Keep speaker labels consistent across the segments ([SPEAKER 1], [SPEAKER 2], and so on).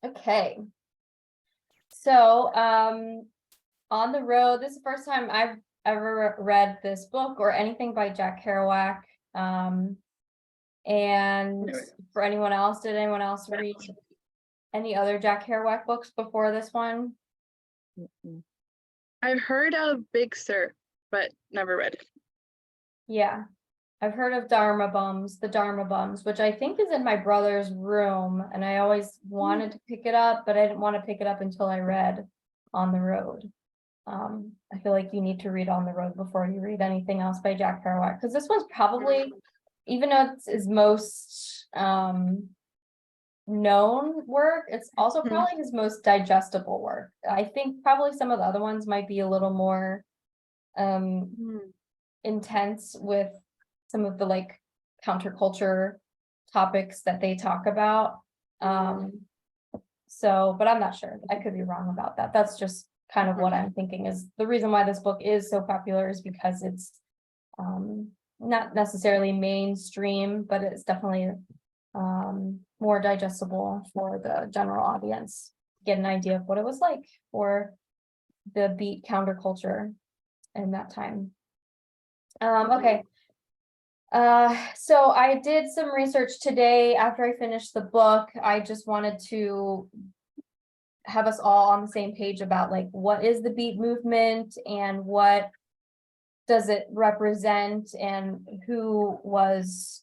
[SPEAKER 1] Okay. So, On the Road, this is the first time I've ever read this book or anything by Jack Kerouac. And for anyone else, did anyone else read any other Jack Kerouac books before this one?
[SPEAKER 2] I've heard of Big Sur, but never read it.
[SPEAKER 1] Yeah, I've heard of the Dharma Bums, which I think is in my brother's room, and I always wanted to pick it up, but I didn't want to pick it up until I read On the Road. I feel like you need to read On the Road before you read anything else by Jack Kerouac, because this one's probably, even though it's his most known work, it's also probably his most digestible work. I think probably some of the other ones might be a little more intense with some of the like counterculture topics that they talk about. So, but I'm not sure. I could be wrong about that. That's just kind of what I'm thinking is the reason why this book is so popular is because it's not necessarily mainstream, but it's definitely more digestible for the general audience. Get an idea of what it was like for the beat counterculture in that time. Okay. So I did some research today after I finished the book. I just wanted to have us all on the same page about like what is the beat movement and what does it represent and who was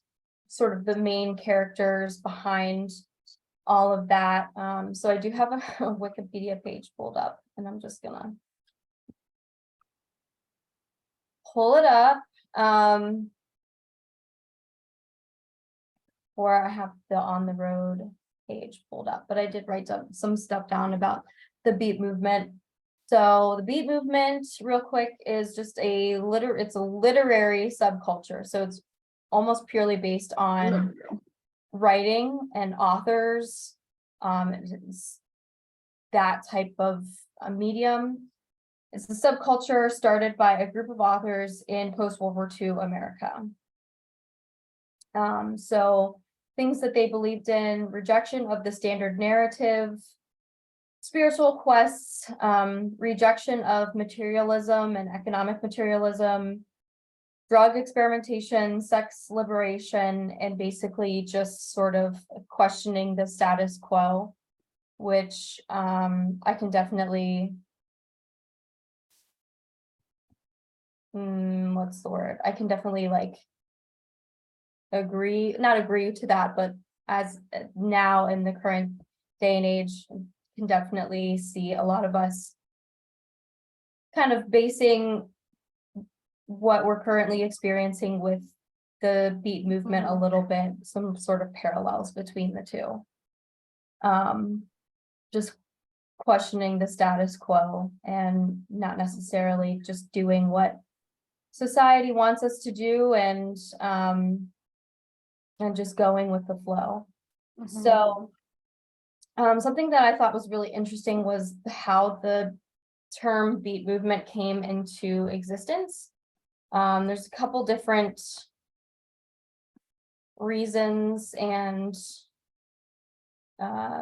[SPEAKER 1] sort of the main characters behind all of that. So I do have a Wikipedia page pulled up, and I'm just gonna pull it up. Or I have the On the Road page pulled up, but I did write some stuff down about the beat movement. So the beat movement, real quick, is just it's a literary subculture. So it's almost purely based on writing and authors. It's that type of a medium. It's a subculture started by a group of authors in post-World War II America. So things that they believed in: rejection of the standard narrative, spiritual quests, rejection of materialism and economic materialism, drug experimentation, sex liberation, and basically just sort of questioning the status quo, which I can definitely, what's the word? I can definitely like not agree to that, but as now in the current day and age, can definitely see a lot of us kind of basing what we're currently experiencing with the beat movement a little bit, some sort of parallels between the two. Just questioning the status quo and not necessarily just doing what society wants us to do, and just going with the flow. So something that I thought was really interesting was how the term beat movement came into existence. There's a couple different reasons and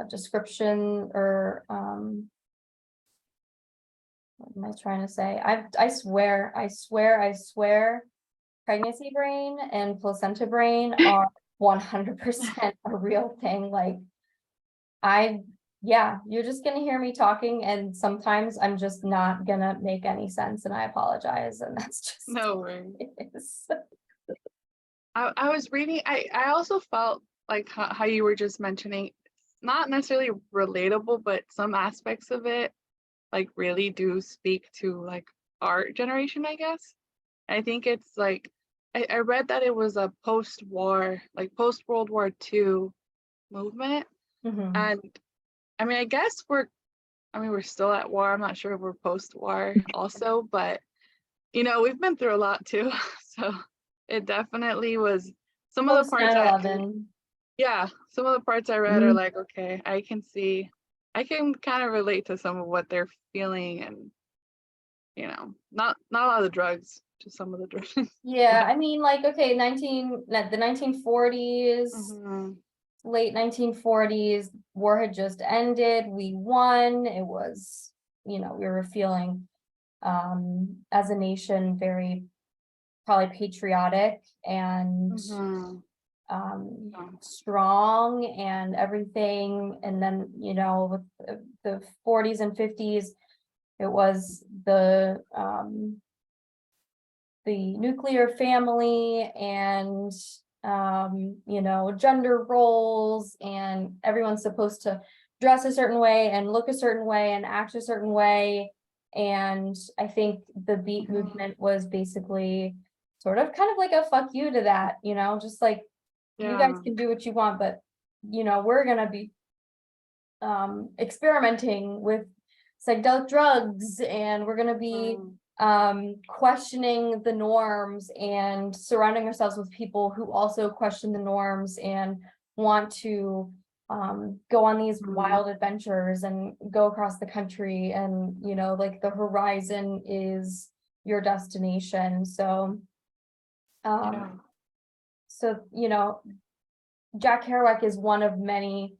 [SPEAKER 1] description, or what am I trying to say? I swear, pregnancy brain and placenta brain are 100% a real thing. Like you're just gonna hear me talking, and sometimes I'm just not gonna make any sense, and I apologize, and that's just
[SPEAKER 2] no worries. I was reading, I also felt like how you were just mentioning, not necessarily relatable, but some aspects of it like really do speak to like our generation, I guess. I think it's like I read that it was a post-war, like post-World War II movement. And I mean, I guess we're still at war. I'm not sure if we're post-war also, but you know, we've been through a lot too. So it definitely was some of the parts some of the parts I read are like, okay, I can kind of relate to some of what they're feeling, and you know, not a lot of the drugs, just some of the drugs.
[SPEAKER 1] Yeah, I mean, like, okay, the 1940s, late 1940s, war had just ended, we won. It was, we were feeling as a nation very probably patriotic and
[SPEAKER 2] Mhm.
[SPEAKER 1] strong and everything. And then, with the 40s and 50s, it was the nuclear family and gender roles, and everyone's supposed to dress a certain way and look a certain way and act a certain way. And I think the beat movement was basically sort of kind of like a fuck you to that, just like you guys
[SPEAKER 2] Yeah.
[SPEAKER 1] can do what you want, but we're gonna be experimenting with psychedelic drugs, and we're gonna be questioning the norms and surrounding ourselves with people who also question the norms and want to go on these wild adventures and go across the country, and like the horizon is your destination. So
[SPEAKER 2] Yeah.
[SPEAKER 1] so Jack Kerouac is one of many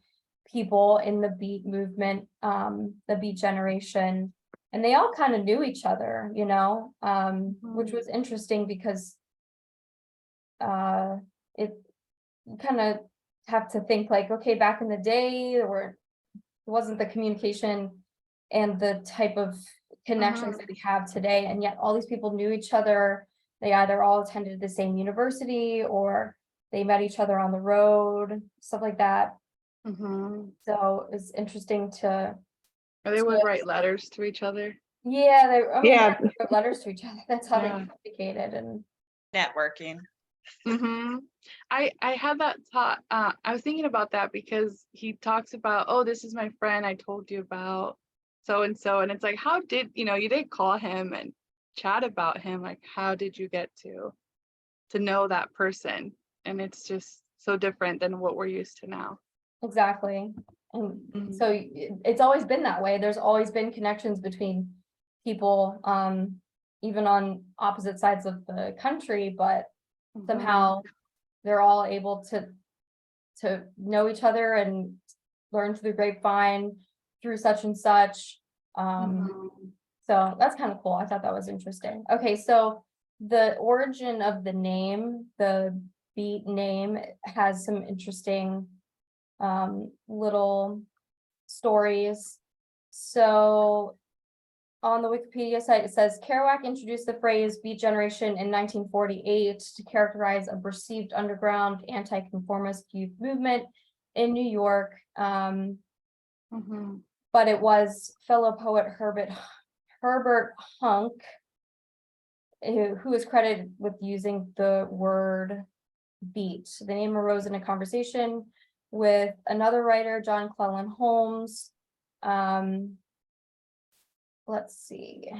[SPEAKER 1] people in the beat movement, the beat generation, and they all kind of knew each other, which was interesting because it you kind of have to think like, okay, back in the day, there wasn't the communication and the type of connections that we have today, and yet all these people knew each other. They either all attended the same university or they met each other on the road, stuff like that. So it's interesting to
[SPEAKER 2] Or they would write letters to each other.
[SPEAKER 1] yeah, they
[SPEAKER 3] Yeah,
[SPEAKER 1] wrote letters to each other. That's how they
[SPEAKER 2] Yeah.
[SPEAKER 1] communicated. And
[SPEAKER 4] Networking.
[SPEAKER 2] I had that thought. I was thinking about that because he talks about, oh, this is my friend I told you about, so and so, and it's like, how did you did call him and chat about him? Like, how did you get to know that person? And it's just so different than what we're used to now.
[SPEAKER 1] exactly. And so it's always been that way. There's always been connections between people, even on opposite sides of the country, but somehow they're all able to know each other and learn through the grapevine through such and such. So that's kind of cool. I thought that was interesting. Okay, so the origin of the name, the beat name, has some interesting little stories. So on the Wikipedia site, it says Kerouac introduced the phrase beat generation in 1948 to characterize a perceived underground anti-conformist youth movement in New York. But it was fellow poet Herbert Hunk who is credited with using the word beat. The name arose in a conversation with another writer, John Cleland Holmes. Let's see.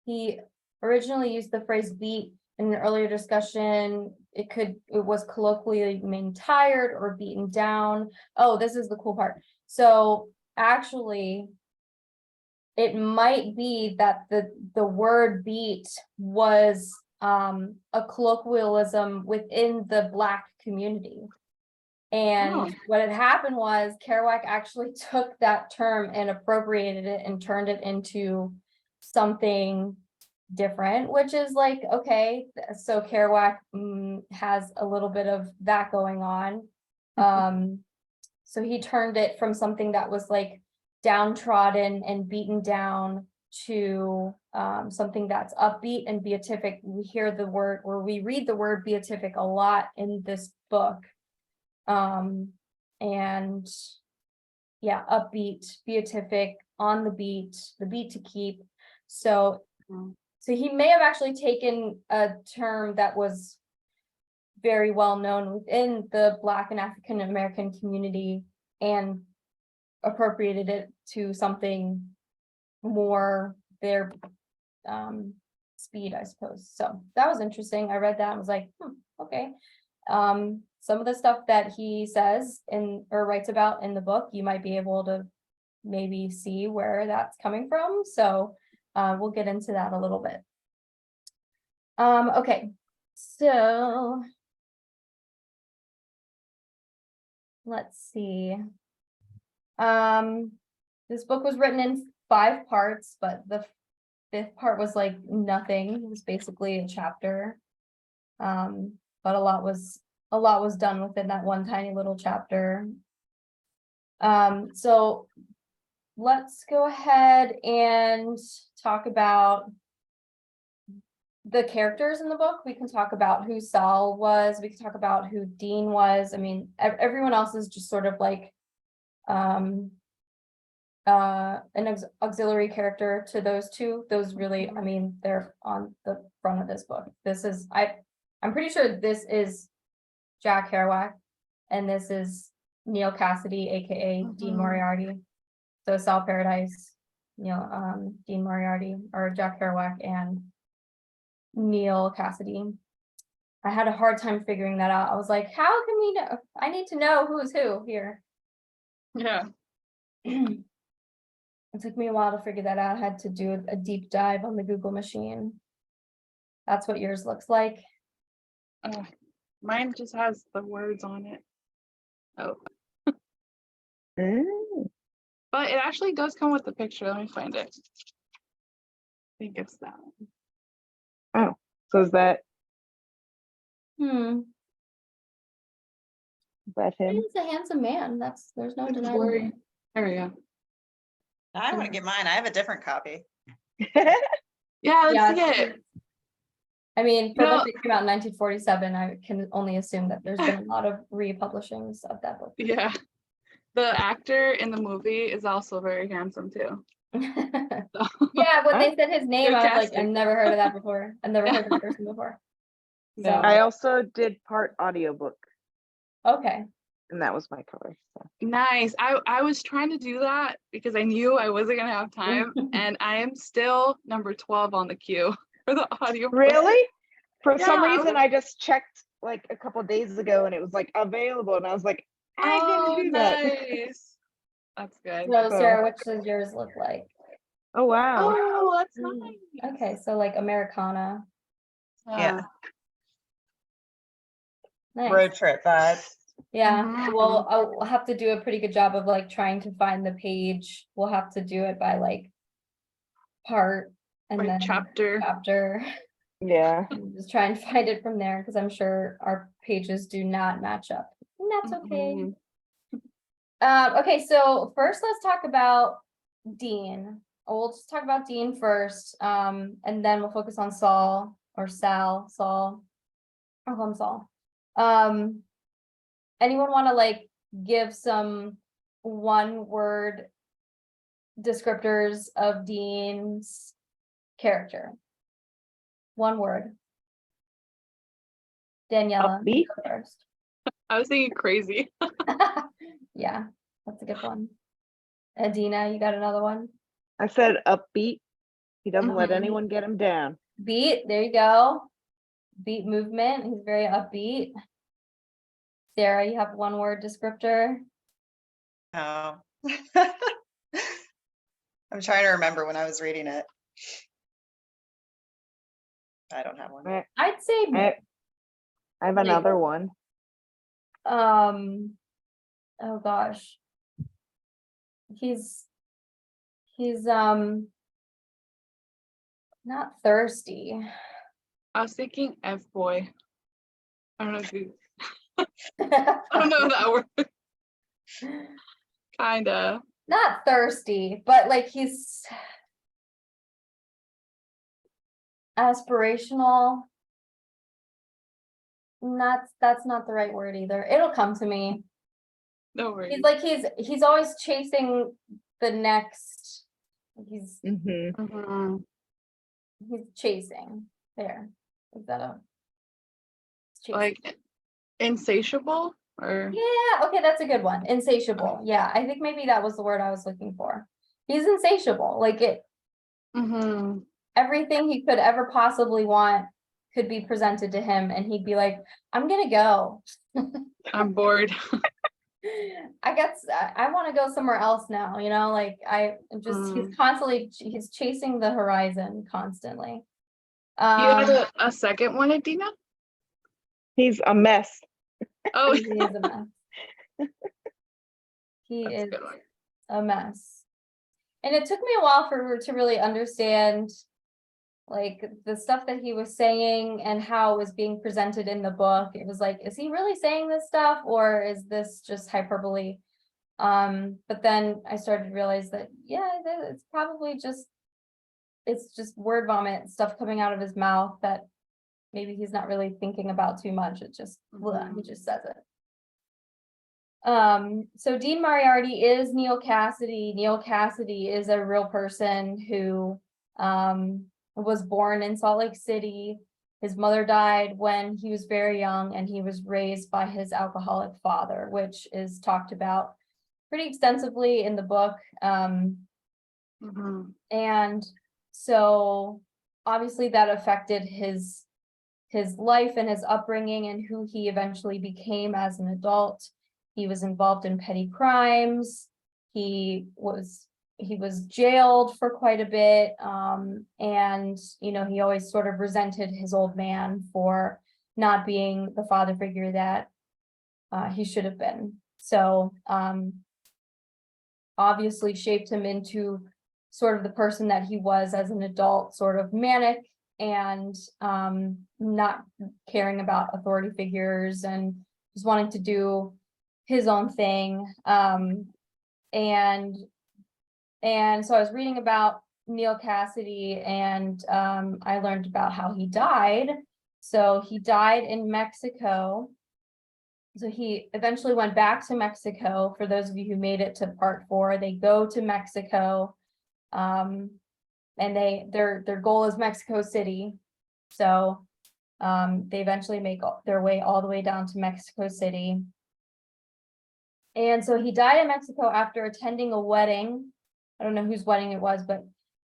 [SPEAKER 1] He originally used the phrase beat in an earlier discussion. It was colloquially mean tired or beaten down. Oh, this is the cool part. So actually, it might be that the word beat was a colloquialism within the Black community. And what had happened was Kerouac actually took that term and appropriated it and turned it into something different, which is like, okay, so Kerouac has a little bit of that going on. So he turned it from something that was like downtrodden and beaten down to something that's upbeat and beatific. We hear the word, or we read the word beatific a lot in this book. And yeah, upbeat, beatific, on the beat to keep. So he may have actually taken a term that was very well known within the Black and African American community and appropriated it to something more their speed, I suppose. So that was interesting. I read that and was like, okay. Some of the stuff that he says or writes about in the book, you might be able to maybe see where that's coming from. So we'll get into that a little bit. Okay, so let's see. This book was written in 5 parts, but the 5th part was like nothing. It was basically a chapter. But a lot was done within that one tiny little chapter. So let's go ahead and talk about the characters in the book. We can talk about who Sal was. We can talk about who Dean was. I mean, everyone else is just sort of like an auxiliary character to those two. Those really, I mean, they're on the front of this book. This is, I'm pretty sure this is Jack Kerouac, and this is Neil Cassidy, aka Dean Moriarty. So Sal Paradise, Dean Moriarty, or Jack Kerouac and Neil Cassidy. I had a hard time figuring that out. I was like, how can we know? I need to know who's who here.
[SPEAKER 2] Yeah.
[SPEAKER 1] It took me a while to figure that out. I had to do a deep dive on the Google machine. That's what yours looks like.
[SPEAKER 2] Mine just has the words on it. Oh. But it actually does come with the picture. Let me find it. I think it's that one.
[SPEAKER 3] Oh, so is that
[SPEAKER 1] Is
[SPEAKER 3] him?
[SPEAKER 1] He's a handsome man. There's no denying
[SPEAKER 2] Worry.
[SPEAKER 1] it.
[SPEAKER 2] There we go.
[SPEAKER 4] I want to get mine. I have a different copy.
[SPEAKER 2] Yeah, let's
[SPEAKER 1] Yeah,
[SPEAKER 2] see it.
[SPEAKER 1] I mean, for a
[SPEAKER 2] No.
[SPEAKER 1] book that came out in 1947, I can only assume that there's been a lot of republishings of that book.
[SPEAKER 2] Yeah. The actor in the movie is also very handsome too.
[SPEAKER 1] Yeah, when they said his name,
[SPEAKER 2] Good
[SPEAKER 1] I was like, I've
[SPEAKER 2] casting.
[SPEAKER 1] never heard of that before. I've never heard of that person before. So,
[SPEAKER 2] No.
[SPEAKER 3] I also did part audiobook,
[SPEAKER 1] okay.
[SPEAKER 3] and that was my color. So.
[SPEAKER 2] Nice. I was trying to do that because I knew I wasn't gonna have time, and I am still number 12 on the queue for the audio.
[SPEAKER 3] Really? For some
[SPEAKER 2] Yeah, I
[SPEAKER 3] reason, I just checked like a couple days ago, and it was like available, and I was like, I
[SPEAKER 2] Oh,
[SPEAKER 3] didn't do that.
[SPEAKER 2] nice. That's good.
[SPEAKER 1] So, Sarah, which does yours look like?
[SPEAKER 3] Oh wow!
[SPEAKER 2] Oh, that's
[SPEAKER 1] Mm,
[SPEAKER 2] nice.
[SPEAKER 1] Okay, so like Americana.
[SPEAKER 4] Yeah.
[SPEAKER 1] Nice.
[SPEAKER 4] Road trip vibe.
[SPEAKER 1] Yeah,
[SPEAKER 2] Mhm.
[SPEAKER 1] well, I'll have to do a pretty good job of like trying to find the page. We'll have to do it by like part and
[SPEAKER 2] Or
[SPEAKER 1] then
[SPEAKER 2] chapter.
[SPEAKER 1] chapter.
[SPEAKER 3] Yeah.
[SPEAKER 1] And just try and find it from there because I'm sure our pages do not match up. And that's okay.
[SPEAKER 2] Mhm.
[SPEAKER 1] Okay, so first let's talk about Dean. We'll just talk about Dean first, and then we'll focus on Saul or Sal. I'll call him Saul. Anyone want to like give some 1-word descriptors of Dean's character? 1 word. Daniela, you
[SPEAKER 3] Upbeat.
[SPEAKER 1] go first.
[SPEAKER 2] I was thinking crazy.
[SPEAKER 1] Yeah, that's a good one. Adina, you got another one?
[SPEAKER 3] I said upbeat. He doesn't let
[SPEAKER 1] Mhm.
[SPEAKER 3] anyone get him down.
[SPEAKER 1] Beat, there you go. Beat movement, he's very upbeat. Sarah, you have 1-word descriptor?
[SPEAKER 4] Oh. I'm trying to remember when I was reading it. I don't have one.
[SPEAKER 1] I'd say,
[SPEAKER 3] I have
[SPEAKER 1] Like-
[SPEAKER 3] another one.
[SPEAKER 1] oh gosh. He's not thirsty.
[SPEAKER 2] I was thinking F boy. I don't know if you. I don't know that word. Kinda.
[SPEAKER 1] Not thirsty, but like he's aspirational. That's not the right word either. It'll come to me.
[SPEAKER 2] No worries.
[SPEAKER 1] He's like he's always chasing the next. He's
[SPEAKER 2] Mhm.
[SPEAKER 1] chasing. There. Is that a chasing.
[SPEAKER 2] Like insatiable or
[SPEAKER 1] Yeah, okay, that's a good one. Insatiable. Yeah, I think maybe that was the word I was looking for. He's insatiable. Like
[SPEAKER 2] Mhm.
[SPEAKER 1] everything he could ever possibly want could be presented to him and he'd be like, I'm gonna go.
[SPEAKER 2] I'm bored.
[SPEAKER 1] I guess I want to go somewhere else now, like he's chasing the horizon constantly.
[SPEAKER 2] You had a second one, Adina?
[SPEAKER 3] He's a mess.
[SPEAKER 2] Oh,
[SPEAKER 1] he is a mess. He
[SPEAKER 2] That's a
[SPEAKER 1] is
[SPEAKER 2] good one.
[SPEAKER 1] a mess. And it took me a while to really understand like the stuff that he was saying and how it was being presented in the book. It was like, is he really saying this stuff or is this just hyperbole? But then I started to realize that, yeah, it's probably just, it's just word vomit, stuff coming out of his mouth that maybe he's not really thinking about too much. It just, he just says it. So Dean Moriarty is Neil Cassidy. Neil Cassidy is a real person who was born in Salt Lake City. His mother died when he was very young, and he was raised by his alcoholic father, which is talked about pretty extensively in the book. And so obviously that affected his life and his upbringing and who he eventually became as an adult. He was involved in petty crimes. He was jailed for quite a bit. And, you know, he always sort of resented his old man for not being the father figure that he should have been. So obviously shaped him into sort of the person that he was as an adult, sort of manic and not caring about authority figures and just wanting to do his own thing. And so I was reading about Neil Cassidy, and I learned about how he died. So he died in Mexico. So he eventually went back to Mexico. For those of you who made it to part 4, they go to Mexico. And their goal is Mexico City. So they eventually make their way all the way down to Mexico City. And so he died in Mexico after attending a wedding. I don't know whose wedding it was, but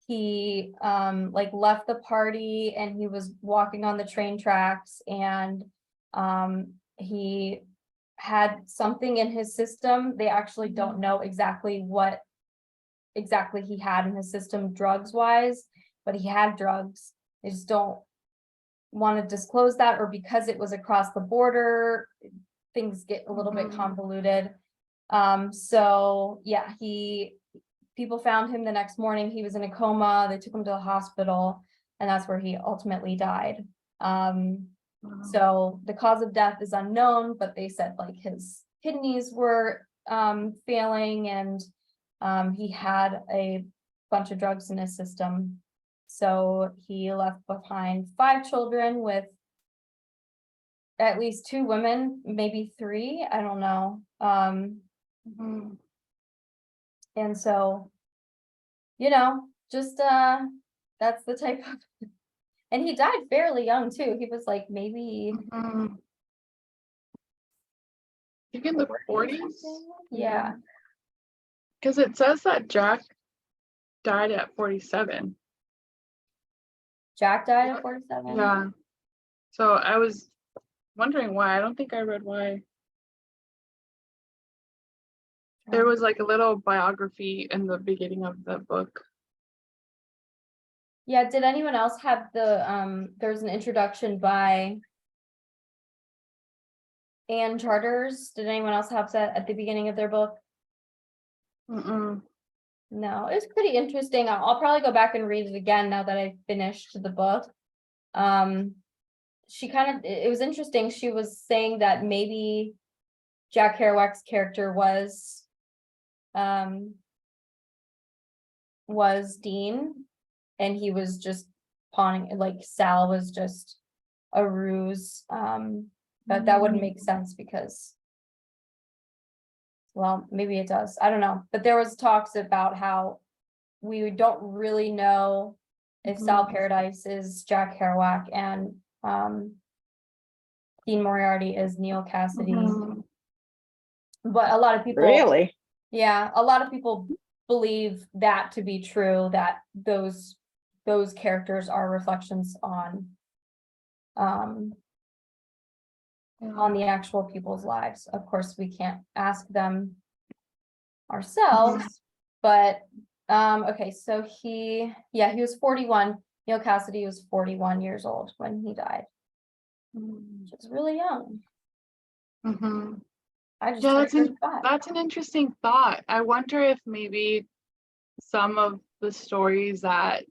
[SPEAKER 1] he like left the party and he was walking on the train tracks, and he had something in his system. They actually don't know exactly what exactly he had in his system drugs wise, but he had drugs. They just don't want to disclose that, or because it was across the border, things get a little bit convoluted. So yeah, people found him the next morning. He was in a coma. They took him to the hospital, and that's where he ultimately died. So the cause of death is unknown, but they said like his kidneys were failing, and he had a bunch of drugs in his system. So he left behind 5 children with at least 2 women, maybe 3, I don't know. And so, you know, just that's the type of, and he died fairly young too. He was like maybe
[SPEAKER 2] I think in the 40s.
[SPEAKER 1] Yeah.
[SPEAKER 2] Because it says that Jack died at 47.
[SPEAKER 1] Jack died at 47.
[SPEAKER 2] Yeah. So I was wondering why. I don't think I read why. There was like a little biography in the beginning of the book.
[SPEAKER 1] Yeah, did anyone else have the there's an introduction by Anne Charters? Did anyone else have that at the beginning of their book?
[SPEAKER 2] Mm-mm.
[SPEAKER 1] No, it was pretty interesting. I'll probably go back and read it again now that I finished the book. She kind of, it was interesting. She was saying that maybe Jack Kerouac's character was Dean, and he was just pawning, like Sal was just a ruse. But that wouldn't make sense because, well, maybe it does. I don't know. But there was talks about how we don't really know if Sal Paradise is Jack Kerouac and Dean Moriarty is Neil Cassidy. But a lot of people,
[SPEAKER 3] Really?
[SPEAKER 1] yeah, a lot of people believe that to be true, that those characters are reflections on the actual people's lives. Of course, we can't ask them ourselves, but okay, so he was 41. Neil Cassidy was 41 years old when he died, which is really young. I just
[SPEAKER 2] Yeah,
[SPEAKER 1] turned 35.
[SPEAKER 2] that's an interesting thought. I wonder if maybe some of the stories that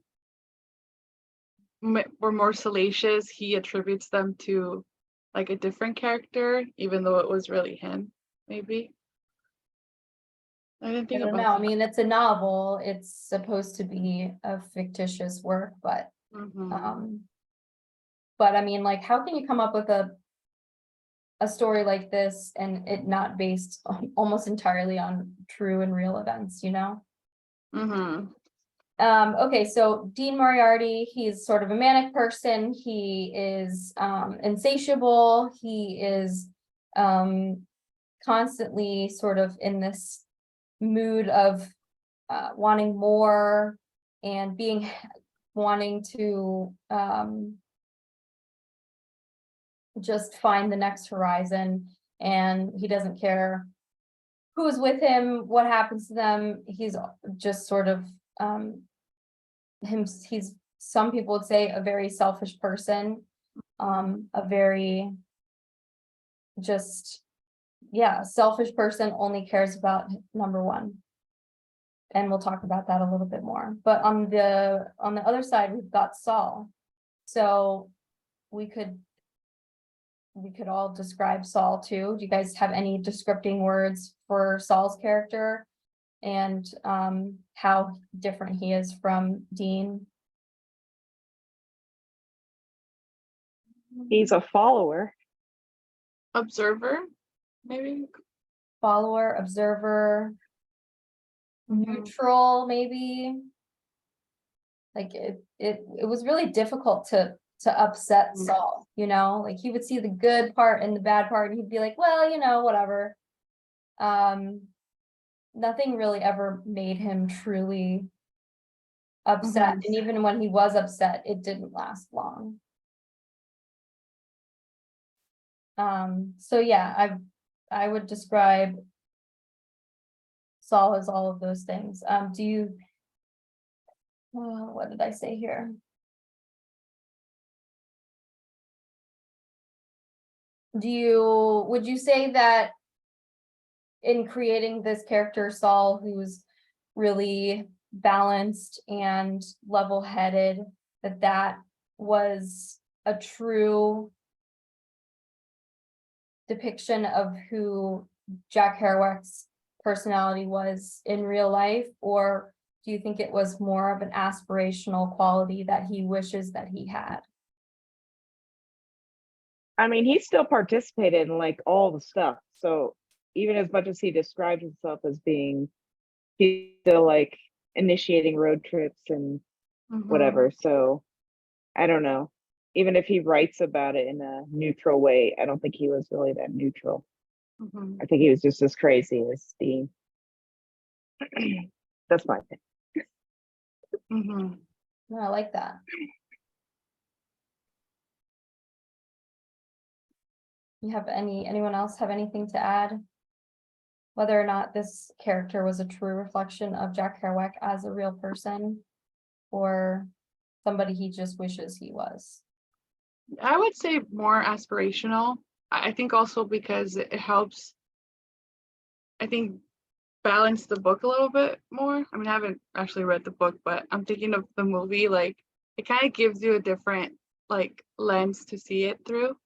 [SPEAKER 2] were more salacious, he attributes them to like a different character, even though it was really him, maybe. I didn't
[SPEAKER 1] I
[SPEAKER 2] think
[SPEAKER 1] don't
[SPEAKER 2] about
[SPEAKER 1] know. I
[SPEAKER 2] that.
[SPEAKER 1] mean, it's a novel. It's supposed to be a fictitious work, but
[SPEAKER 2] Mhm.
[SPEAKER 1] I mean, like, how can you come up with a story like this and it not based almost entirely on true and real events, you know?
[SPEAKER 2] Mhm.
[SPEAKER 1] Okay, so Dean Moriarty, he's sort of a manic person. He is insatiable. He is constantly sort of in this mood of wanting more and wanting to just find the next horizon, and he doesn't care who's with him, what happens to them. He's just sort of he's, some people would say, a very selfish person, a very just, yeah, selfish person, only cares about number one. And we'll talk about that a little bit more. But on the other side, we've got Saul. So we could all describe Saul too. Do you guys have any descripting words for Saul's character and how different he is from Dean?
[SPEAKER 3] He's a follower.
[SPEAKER 2] Observer, maybe.
[SPEAKER 1] Follower, observer,
[SPEAKER 2] Mhm.
[SPEAKER 1] neutral, maybe. Like it was really difficult to upset
[SPEAKER 2] Mm.
[SPEAKER 1] Saul, you know, like he would see the good part and the bad part, and he'd be like, well, you know, whatever. Nothing really ever made him truly upset,
[SPEAKER 2] Mhm.
[SPEAKER 1] and even when he was upset, it didn't last long. So yeah, I would describe Saul as all of those things. Do you, what did I say here? Would you say that in creating this character, Saul, who's really balanced and level-headed, that was a true depiction of who Jack Kerouac's personality was in real life? Or do you think it was more of an aspirational quality that he wishes that he had?
[SPEAKER 3] I mean, he still participated in like all the stuff. So even as much as he described himself as being, he's still like initiating road trips and
[SPEAKER 2] Mhm.
[SPEAKER 3] whatever. So I don't know. Even if he writes about it in a neutral way, I don't think he was really that neutral.
[SPEAKER 2] Mhm.
[SPEAKER 3] I think he was just as crazy as Dean. That's my thing.
[SPEAKER 2] Mhm.
[SPEAKER 1] No, I like that. You have anyone else have anything to add? Whether or not this character was a true reflection of Jack Kerouac as a real person, or somebody he just wishes he was.
[SPEAKER 2] I would say more aspirational. I think also because it helps, I think, balance the book a little bit more. I mean, I haven't actually read the book, but I'm thinking of the movie, like it kind of gives you a different like lens to see it through.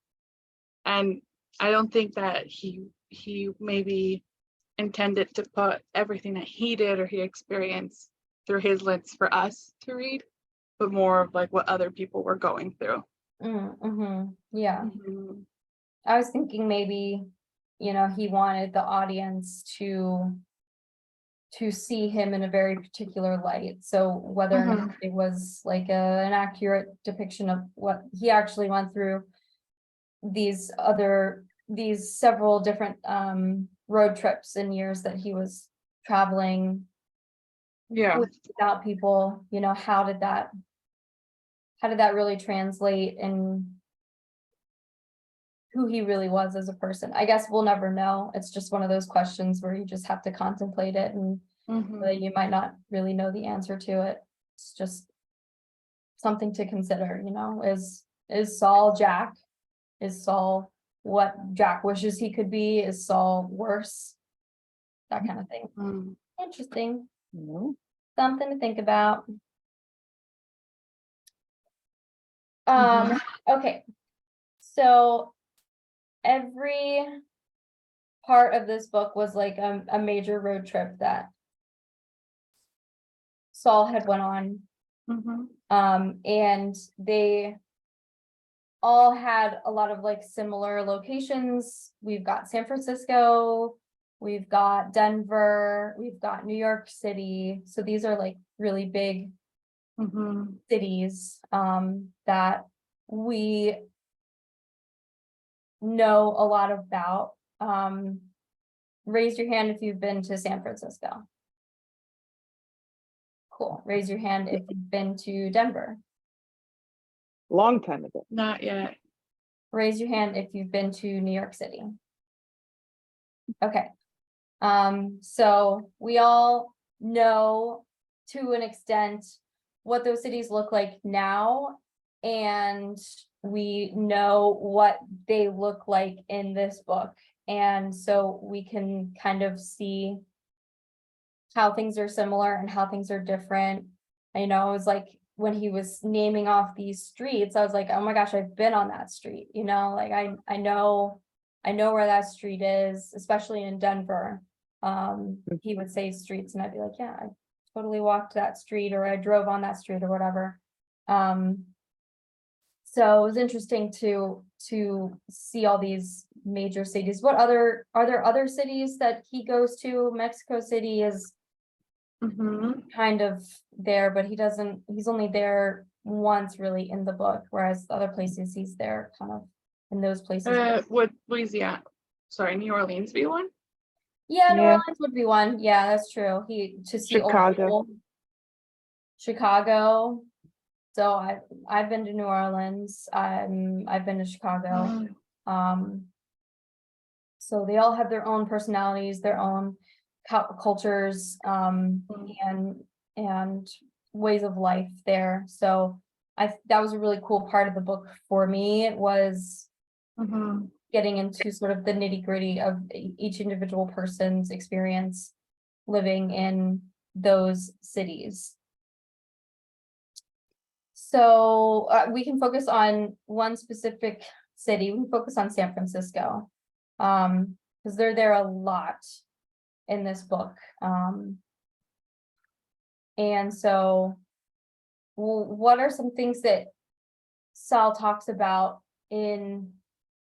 [SPEAKER 2] And I don't think that he maybe intended to put everything that he did or he experienced through his lens for us to read, but more of like what other people were going through.
[SPEAKER 1] Yeah,
[SPEAKER 2] Mhm.
[SPEAKER 1] I was thinking maybe, you know, he wanted the audience to see him in a very particular light. So whether or not it was like an accurate depiction of what he actually went through, these several different road trips and years that he was traveling
[SPEAKER 2] Yeah.
[SPEAKER 1] without people, you know, how did that really translate in who he really was as a person? I guess we'll never know. It's just one of those questions where you just have to contemplate it, and
[SPEAKER 2] Mhm.
[SPEAKER 1] you might not really know the answer to it. It's just something to consider, you know, is Saul Jack? Is Saul what Jack wishes he could be. Is Saul worse? That kind of thing.
[SPEAKER 2] Mm.
[SPEAKER 1] Interesting.
[SPEAKER 3] No.
[SPEAKER 1] Something to think about.
[SPEAKER 2] Mhm.
[SPEAKER 1] Okay. So every part of this book was like a major road trip that Saul had went on.
[SPEAKER 2] Mhm.
[SPEAKER 1] And they all had a lot of like similar locations. We've got San Francisco, we've got Denver, we've got New York City. So these are like really big
[SPEAKER 2] Mhm.
[SPEAKER 1] cities that we know a lot about. Raise your hand if you've been to San Francisco. Cool. Raise your hand if you've been to Denver.
[SPEAKER 3] Long time ago.
[SPEAKER 2] Not yet.
[SPEAKER 1] Raise your hand if you've been to New York City. Okay. So we all know to an extent what those cities look like now, and we know what they look like in this book. And so we can kind of see how things are similar and how things are different. I know, it was like when he was naming off these streets, I was like, oh my gosh, I've been on that street, you know, like I know where that street is, especially in Denver. He would say streets and I'd be like, yeah, I totally walked that street, or I drove on that street or whatever. So it was interesting to see all these major cities. Are there other cities that he goes to? Mexico City is
[SPEAKER 2] Mhm.
[SPEAKER 1] kind of there, but he's only there once really in the book, whereas other places he's there kind of in those places.
[SPEAKER 2] Would Louisiana, sorry, New Orleans be one?
[SPEAKER 1] Yeah, New
[SPEAKER 3] Yeah.
[SPEAKER 1] Orleans would be one. Yeah, that's true. To see old
[SPEAKER 3] Chicago.
[SPEAKER 1] people. Chicago. So I've been to New Orleans. I've been to Chicago.
[SPEAKER 2] Mm.
[SPEAKER 1] So they all have their own personalities, their own cultures, and ways of life there. So that was a really cool part of the book for me. It was
[SPEAKER 2] Mhm.
[SPEAKER 1] getting into sort of the nitty-gritty of each individual person's experience living in those cities. So we can focus on one specific city. We can focus on San Francisco, because they're there a lot in this book. And so what are some things that Sal talks about in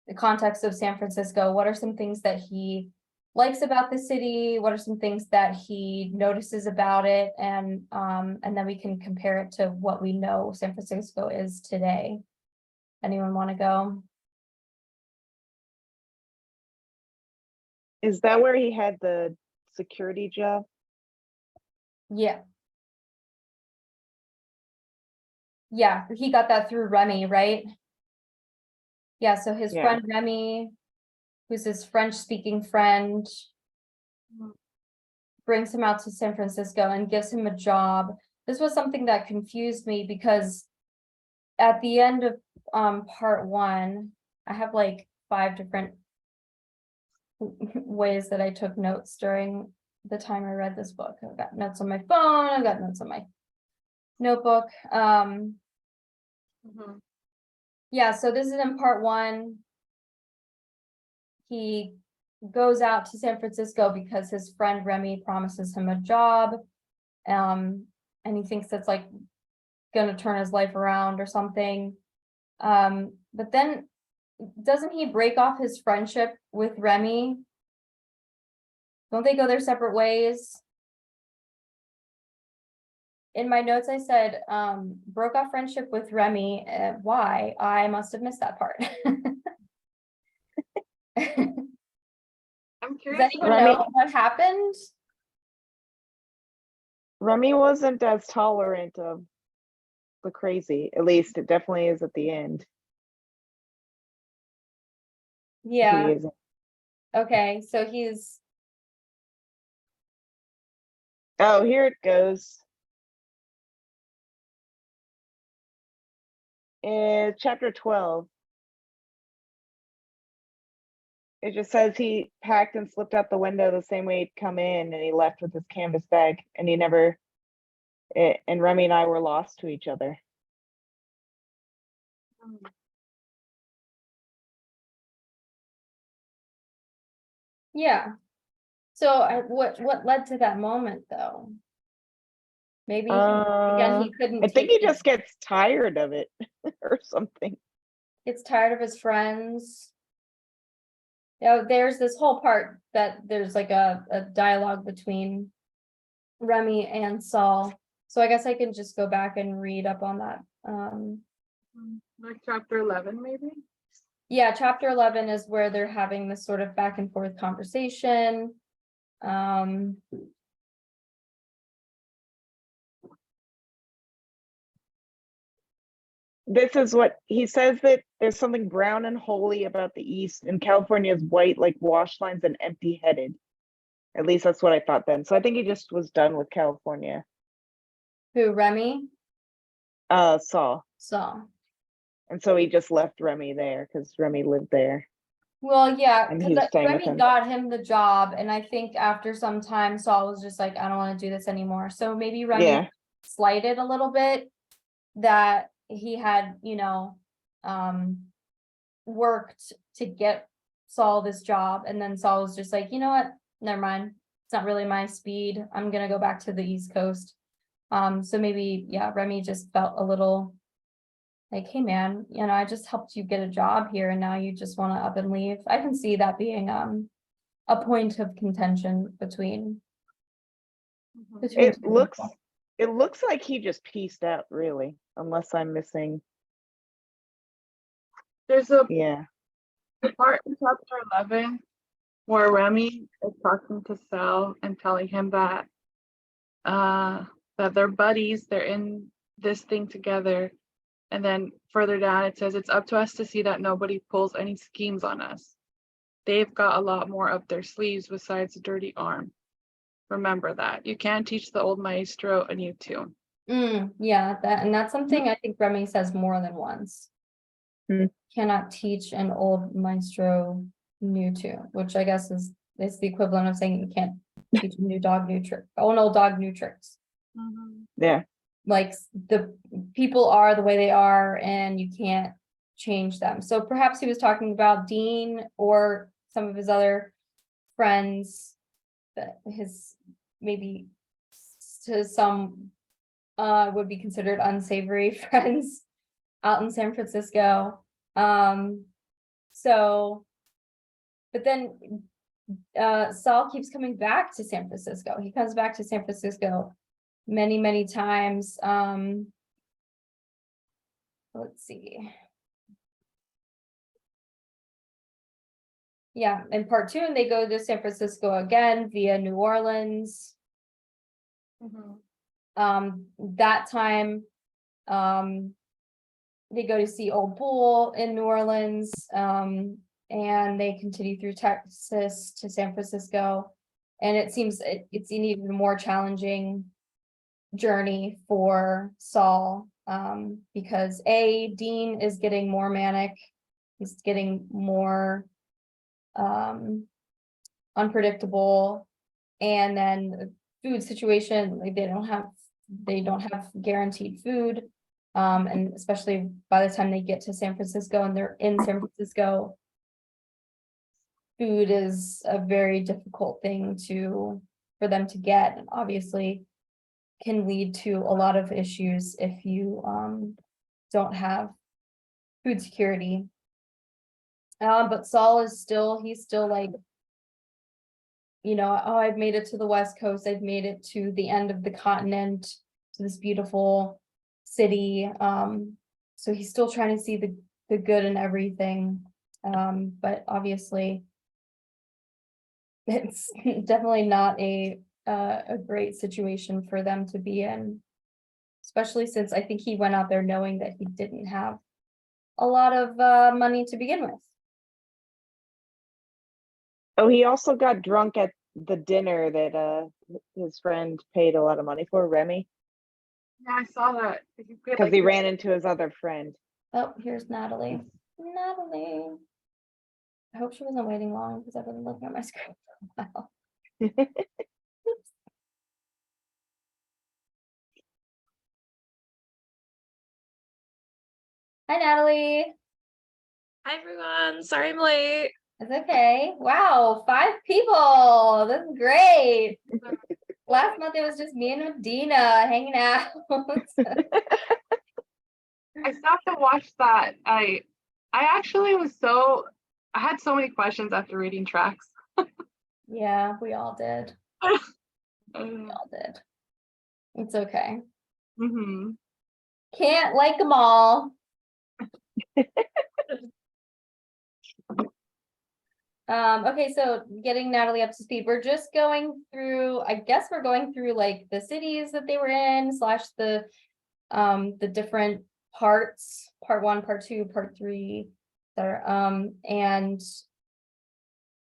[SPEAKER 1] the context of San Francisco? What are some things that he likes about the city? What are some things that he notices about it? And then we can compare it to what we know San Francisco is today. Anyone want to go?
[SPEAKER 3] Is that where he had the security job?
[SPEAKER 1] Yeah. Yeah, he got that through Remy, right? Yeah, so his
[SPEAKER 3] Yeah.
[SPEAKER 1] friend Remy, who's his French-speaking friend, brings him out to San Francisco and gives him a job. This was something that confused me because at the end of part one, I have like 5 different ways that I took notes during the time I read this book. I've got notes on my phone, I've got notes on my notebook.
[SPEAKER 2] Mhm.
[SPEAKER 1] Yeah, so this is in part one. He goes out to San Francisco because his friend Remy promises him a job. And he thinks that's like gonna turn his life around or something. But then doesn't he break off his friendship with Remy? Don't they go their separate ways? In my notes, I said, broke off friendship with Remy. Why? I must have missed that part.
[SPEAKER 2] I'm
[SPEAKER 1] Does
[SPEAKER 2] curious.
[SPEAKER 1] anyone
[SPEAKER 3] Remy-
[SPEAKER 1] know what happened?
[SPEAKER 3] Remy wasn't as tolerant of the crazy. At least it definitely is at the end.
[SPEAKER 1] Yeah,
[SPEAKER 3] He isn't.
[SPEAKER 1] okay, so he's,
[SPEAKER 3] Oh, here it goes. In chapter 12. It just says he packed and slipped out the window the same way he'd come in, and he left with his canvas bag, and he never. And Remy and I were lost to each other.
[SPEAKER 1] Yeah. So what led to that moment though? Maybe again, he couldn't
[SPEAKER 3] I think
[SPEAKER 1] take
[SPEAKER 3] he just gets tired of it or something.
[SPEAKER 1] gets tired of his friends. Yeah, there's this whole part that there's like a dialogue between Remy and Saul. So I guess I can just go back and read up on that.
[SPEAKER 2] Like chapter 11, maybe?
[SPEAKER 1] Yeah, chapter 11 is where they're having this sort of back and forth conversation.
[SPEAKER 3] This is what he says, that there's something brown and holy about the East, and California is white like wash lines and empty headed. At least that's what I thought then. So I think he just was done with California.
[SPEAKER 1] Who, Remy?
[SPEAKER 3] Saul.
[SPEAKER 1] Saul.
[SPEAKER 3] And so he just left Remy there because Remy lived there.
[SPEAKER 1] Well, yeah,
[SPEAKER 3] And
[SPEAKER 1] because
[SPEAKER 3] he's staying with
[SPEAKER 1] Remy
[SPEAKER 3] him.
[SPEAKER 1] got him the job, and I think after some time, Saul was just like, I don't want to do this anymore. So maybe Remy
[SPEAKER 3] Yeah.
[SPEAKER 1] slighted a little bit that he had, worked to get Saul this job, and then Saul was just like, you know what, never mind, it's not really my speed, I'm gonna go back to the East Coast. So maybe, yeah, Remy just felt a little like, hey man, I just helped you get a job here and now you just want to up and leave. I can see that being a point of contention between
[SPEAKER 3] It looks like he just pieced out, really, unless I'm missing.
[SPEAKER 2] There's a
[SPEAKER 3] Yeah.
[SPEAKER 2] part in chapter 11 where Remy is talking to Sal and telling him that they're buddies, they're in this thing together. And then further down it says, it's up to us to see that nobody pulls any schemes on us. They've got a lot more up their sleeves besides a dirty arm. Remember that. You can't teach the old maestro a new tune.
[SPEAKER 1] Yeah, that's something I think Remy says more than once. Cannot teach an old maestro new tune, which I guess is the equivalent of saying you can't teach a new dog new trick. Oh, an old dog new tricks.
[SPEAKER 3] Yeah.
[SPEAKER 1] Like the people are the way they are and you can't change them. So perhaps he was talking about Dean or some of his other friends, that his maybe to some would be considered unsavory friends out in San Francisco. So but then Saul keeps coming back to San Francisco. He comes back to San Francisco many times. Let's see. Yeah, in part 2, and they go to San Francisco again via New Orleans. That time, they go to see Old Bull in New Orleans, and they continue through Texas to San Francisco. And it seems it's an even more challenging journey for Saul, because Dean is getting more manic, he's getting more unpredictable, and then the food situation, like they don't have guaranteed food, and especially by the time they get to San Francisco and they're in San Francisco, food is a very difficult thing for them to get, and obviously can lead to a lot of issues if you don't have food security. But Saul is he's still like, oh, I've made it to the West Coast, I've made it to the end of the continent, to this beautiful city. So he's still trying to see the good in everything. But obviously it's definitely not a great situation for them to be in, especially since I think he went out there knowing that he didn't have a lot of money to begin with.
[SPEAKER 3] Oh, he also got drunk at the dinner that his friend paid a lot of money for, Remy.
[SPEAKER 2] Yeah, I saw that.
[SPEAKER 3] Because he ran into his other friend.
[SPEAKER 1] Oh, here's Natalie. I hope she wasn't waiting long because I've been looking at my screen for a while. Oops. Hi, Natalie.
[SPEAKER 5] Hi everyone, sorry I'm late.
[SPEAKER 1] It's okay. Wow, 5 people. This is great. Last month it was just me and Dina hanging out.
[SPEAKER 2] I still have to watch that. I actually I had so many questions after reading tracks.
[SPEAKER 1] Yeah, we all did. We all did. It's okay.
[SPEAKER 2] Mm-hmm.
[SPEAKER 1] Can't like them all. Okay, so getting Natalie up to speed. We're just going through, I guess we're going through like the cities that they were in, slash the different parts, part 1, part 2, part 3, and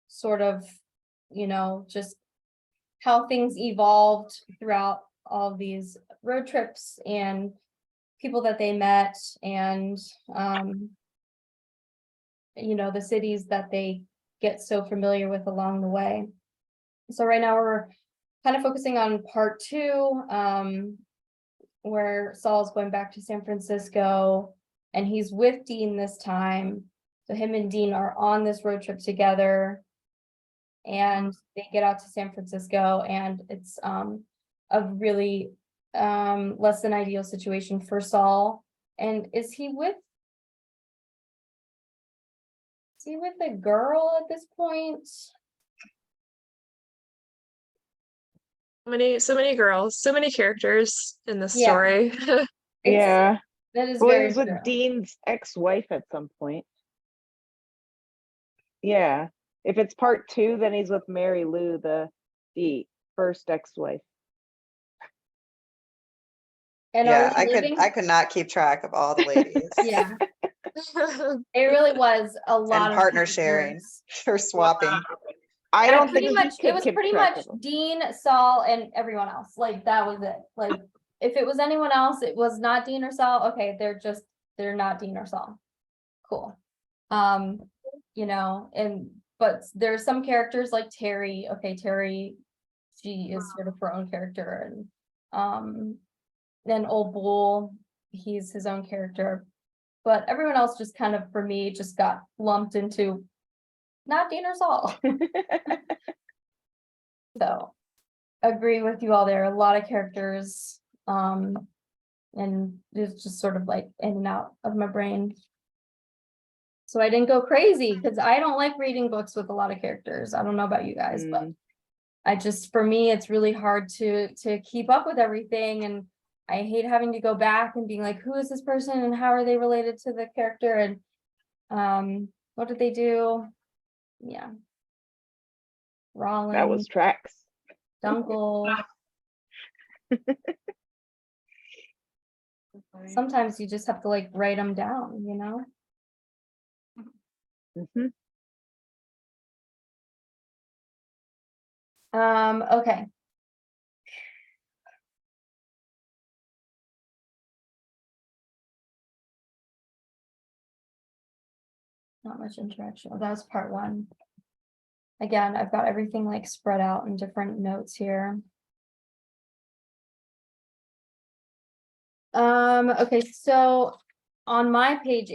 [SPEAKER 1] sort of, just how things evolved throughout all these road trips and people that they met, and the cities that they get so familiar with along the way. So right now we're kind of focusing on part 2, where Saul's going back to San Francisco and he's with Dean this time. So him and Dean are on this road trip together and they get out to San Francisco, and it's a really less than ideal situation for Saul. And is he with a girl at this point?
[SPEAKER 5] So many girls, so many characters in this
[SPEAKER 1] Yeah.
[SPEAKER 5] story.
[SPEAKER 3] Yeah.
[SPEAKER 1] That is
[SPEAKER 3] Well, he
[SPEAKER 1] very
[SPEAKER 3] was with
[SPEAKER 1] true.
[SPEAKER 3] Dean's ex-wife at some point. Yeah. If it's part 2, then he's with Mary Lou, the first ex-wife.
[SPEAKER 1] And
[SPEAKER 4] Yeah,
[SPEAKER 1] are we living?
[SPEAKER 4] I could not keep track of all the ladies.
[SPEAKER 1] Yeah, it really was a lot
[SPEAKER 4] And
[SPEAKER 1] of
[SPEAKER 4] partner sharing
[SPEAKER 1] characters.
[SPEAKER 4] or swapping.
[SPEAKER 3] I
[SPEAKER 1] And
[SPEAKER 3] don't
[SPEAKER 1] pretty
[SPEAKER 3] think
[SPEAKER 1] much
[SPEAKER 3] he
[SPEAKER 1] it
[SPEAKER 3] could
[SPEAKER 1] was
[SPEAKER 3] keep
[SPEAKER 1] pretty
[SPEAKER 3] track
[SPEAKER 1] much
[SPEAKER 3] of them.
[SPEAKER 1] Dean, Saul, and everyone else. Like that was it. Like if it was anyone else, it was not Dean or Saul. Okay, they're not Dean or Saul. Cool. But there's some characters like Terry. Okay, Terry, she is sort of her own character, and then Old Bull, he's his own character. But everyone else just kind of, for me, just got lumped into not Dean or Saul. So agree with you all there. A lot of characters. And it's just sort of like in and out of my brain. So I didn't go crazy because I don't like reading books with a lot of characters. I don't know about you guys, but for me, it's really hard to keep up with everything. And I hate having to go back and being like, who is this person and how are they related to the character? And what did they do? Yeah. Rollins.
[SPEAKER 3] That was tracks.
[SPEAKER 1] Dunkel. Sometimes you just have to like write them down,
[SPEAKER 3] Mhm.
[SPEAKER 1] Okay. Not much interaction. Oh, that was part 1. Again, I've got everything like spread out in different notes here. Okay, so on my page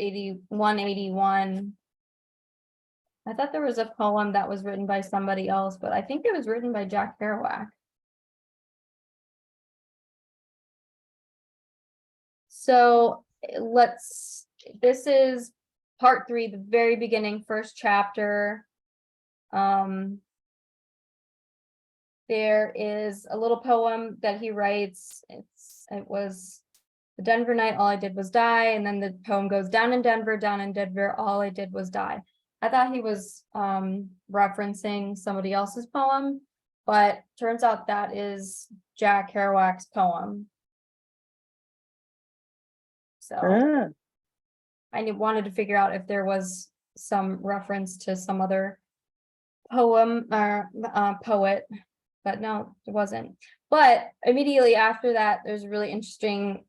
[SPEAKER 1] 181, I thought there was a poem that was written by somebody else, but I think it was written by Jack Kerouac. So this is part 3, the very beginning, first chapter. There is a little poem that he writes. It was the Denver night, all I did was die. And then the poem goes down in Denver, all I did was die. I thought he was referencing somebody else's poem, but turns out that is Jack Kerouac's poem. So I wanted to figure out if there was some reference to some other poem or poet, but no, it wasn't. But immediately after that, there's a really interesting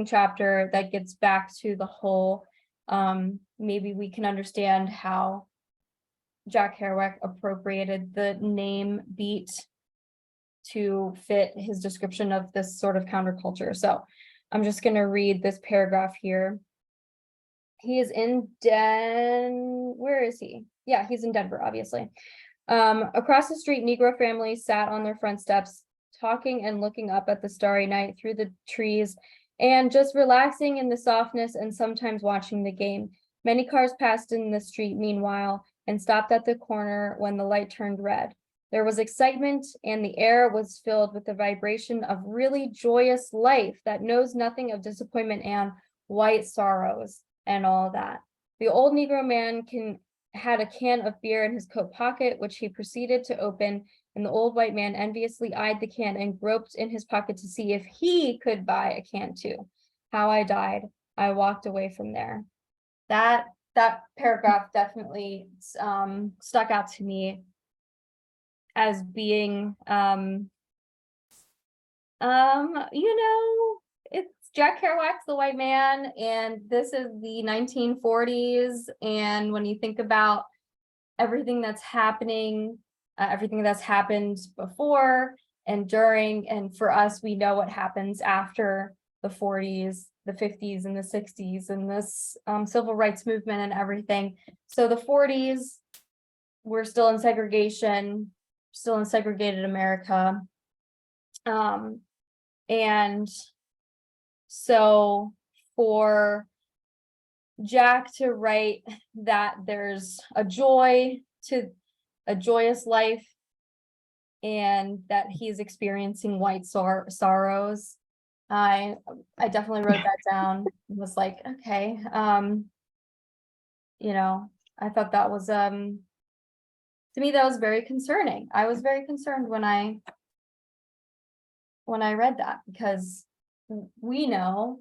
[SPEAKER 1] chapter that gets back to the whole, maybe we can understand how Jack Kerouac appropriated the name beat to fit his description of this sort of counterculture. So I'm just going to read this paragraph here. He is in where is he? Yeah, he's in Denver, obviously. Across the street, Negro families sat on their front steps, talking and looking up at the starry night through the trees, and just relaxing in the softness and sometimes watching the game. Many cars passed in the street meanwhile and stopped at the corner when the light turned red. There was excitement, and the air was filled with the vibration of really joyous life that knows nothing of disappointment and white sorrows and all that. The old Negro man had a can of beer in his coat pocket, which he proceeded to open, and the old white man enviously eyed the can and groped in his pocket to see if he could buy a can too. How I died. I walked away from there. That paragraph definitely stuck out to me as being it's Jack Kerouac's The White Man, and this is the 1940s. And when you think about everything that's happening, everything that's happened before and during, and for us, we know what happens after the 40s, the 50s, and the 60s, and this civil rights movement and everything. So the 40s, we're still in segregation, still in segregated America. And so for Jack to write that there's a joy to a joyous life and that he's experiencing white sorrows, I definitely wrote that down. It was like, okay, I thought that was to me that was very concerning. I was very concerned when I read that, because we know,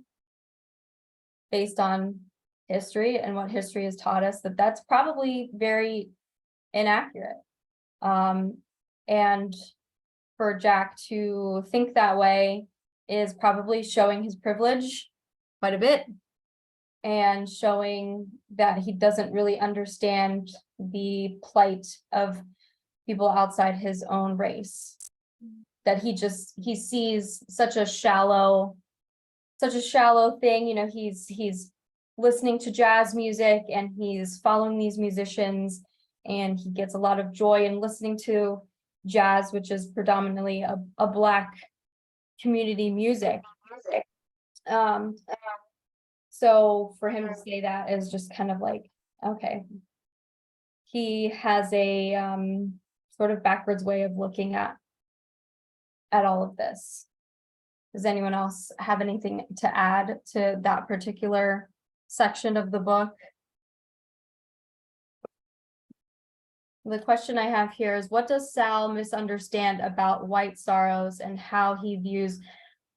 [SPEAKER 1] based on history and what history has taught us, that that's probably very inaccurate. And for Jack to think that way is probably showing his privilege quite a bit, and showing that he doesn't really understand the plight of people outside his own race. That he sees such a shallow thing. He's listening to jazz music and he's following these musicians, and he gets a lot of joy in listening to jazz, which is predominantly a Black community music. So for him to say that is just kind of like, okay, he has a sort of backwards way of looking at all of this. Does anyone else have anything to add to that particular section of the book? The question I have here is, what does Sal misunderstand about white sorrows and how he views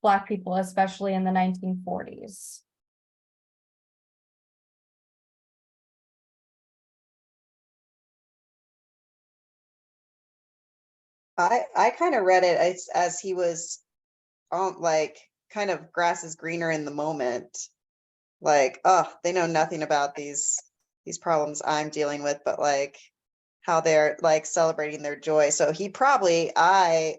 [SPEAKER 1] Black people, especially in the 1940s?
[SPEAKER 4] I kind of read it as he was like kind of grass is greener in the moment. Like, oh, they know nothing about these problems I'm dealing with, but like how they're like celebrating their joy. So he probably, I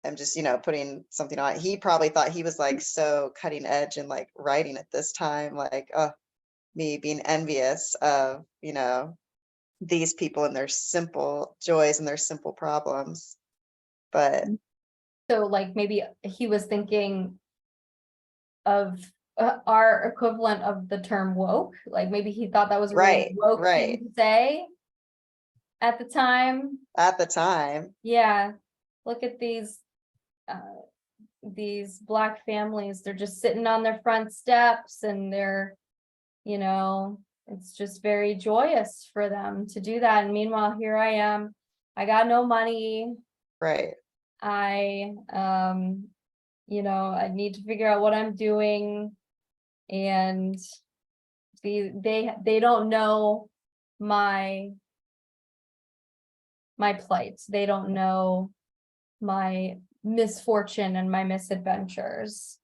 [SPEAKER 4] am just, putting something on. He probably thought he was like so cutting edge and like writing at this time, like, oh, me being envious of, these people and their simple joys and their simple problems. But
[SPEAKER 1] so like maybe he was thinking of our equivalent of the term woke. Like maybe he thought that was a really woke thing to say at the time. Yeah. Look at these Black families. They're just sitting on their front steps and they're, it's just very joyous for them to do that. And meanwhile, here I am. I got no money.
[SPEAKER 4] Right.
[SPEAKER 1] I need to figure out what I'm doing, and they don't know my plight. They don't know my misfortune and my misadventures,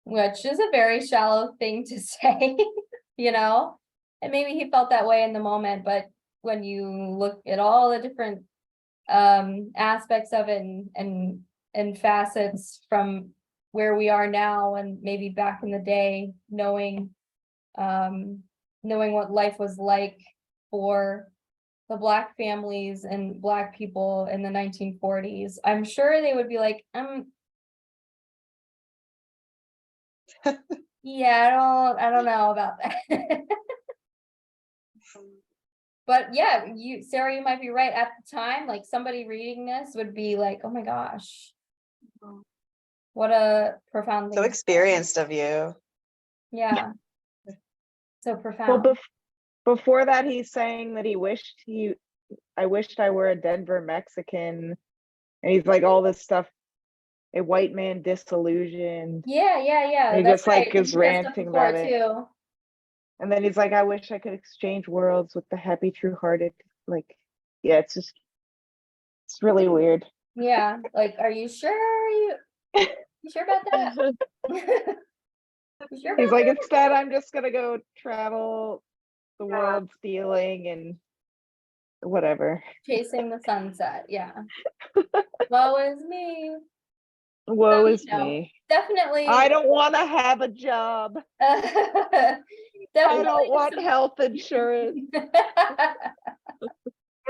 [SPEAKER 1] which is a very shallow thing to say, And maybe he felt that way in the moment, but when you look at all the different aspects of it and facets from where we are now and maybe back in the day, knowing what life was like for the Black families and Black people in the 1940s, I'm sure they would be like, yeah, I don't know about that. But yeah, Sarah, you might be right. At the time, like somebody reading this would be like, oh my gosh, what a profound
[SPEAKER 4] So
[SPEAKER 1] thing.
[SPEAKER 4] experienced of you.
[SPEAKER 1] Yeah. So
[SPEAKER 3] Well,
[SPEAKER 1] profound.
[SPEAKER 3] before that, he's saying that I wished I were a Denver Mexican, and he's like all this stuff, a white man disillusioned.
[SPEAKER 1] Yeah.
[SPEAKER 3] He
[SPEAKER 1] That's
[SPEAKER 3] just like
[SPEAKER 1] right.
[SPEAKER 3] is
[SPEAKER 1] He said stuff
[SPEAKER 3] ranting
[SPEAKER 1] before
[SPEAKER 3] about it.
[SPEAKER 1] too.
[SPEAKER 3] And then he's like, I wish I could exchange worlds with the happy, true-hearted. Like, yeah, it's really weird.
[SPEAKER 1] Yeah. Like, are you sure you sure about that? You sure
[SPEAKER 3] He's
[SPEAKER 1] about
[SPEAKER 3] like,
[SPEAKER 1] that?
[SPEAKER 3] instead, I'm just gonna go travel the world stealing and whatever.
[SPEAKER 1] Chasing the sunset. Yeah. Woe is me.
[SPEAKER 3] Woe
[SPEAKER 1] you
[SPEAKER 3] is
[SPEAKER 1] know,
[SPEAKER 3] me.
[SPEAKER 1] Definitely.
[SPEAKER 3] I don't want to have a job. I don't want health insurance.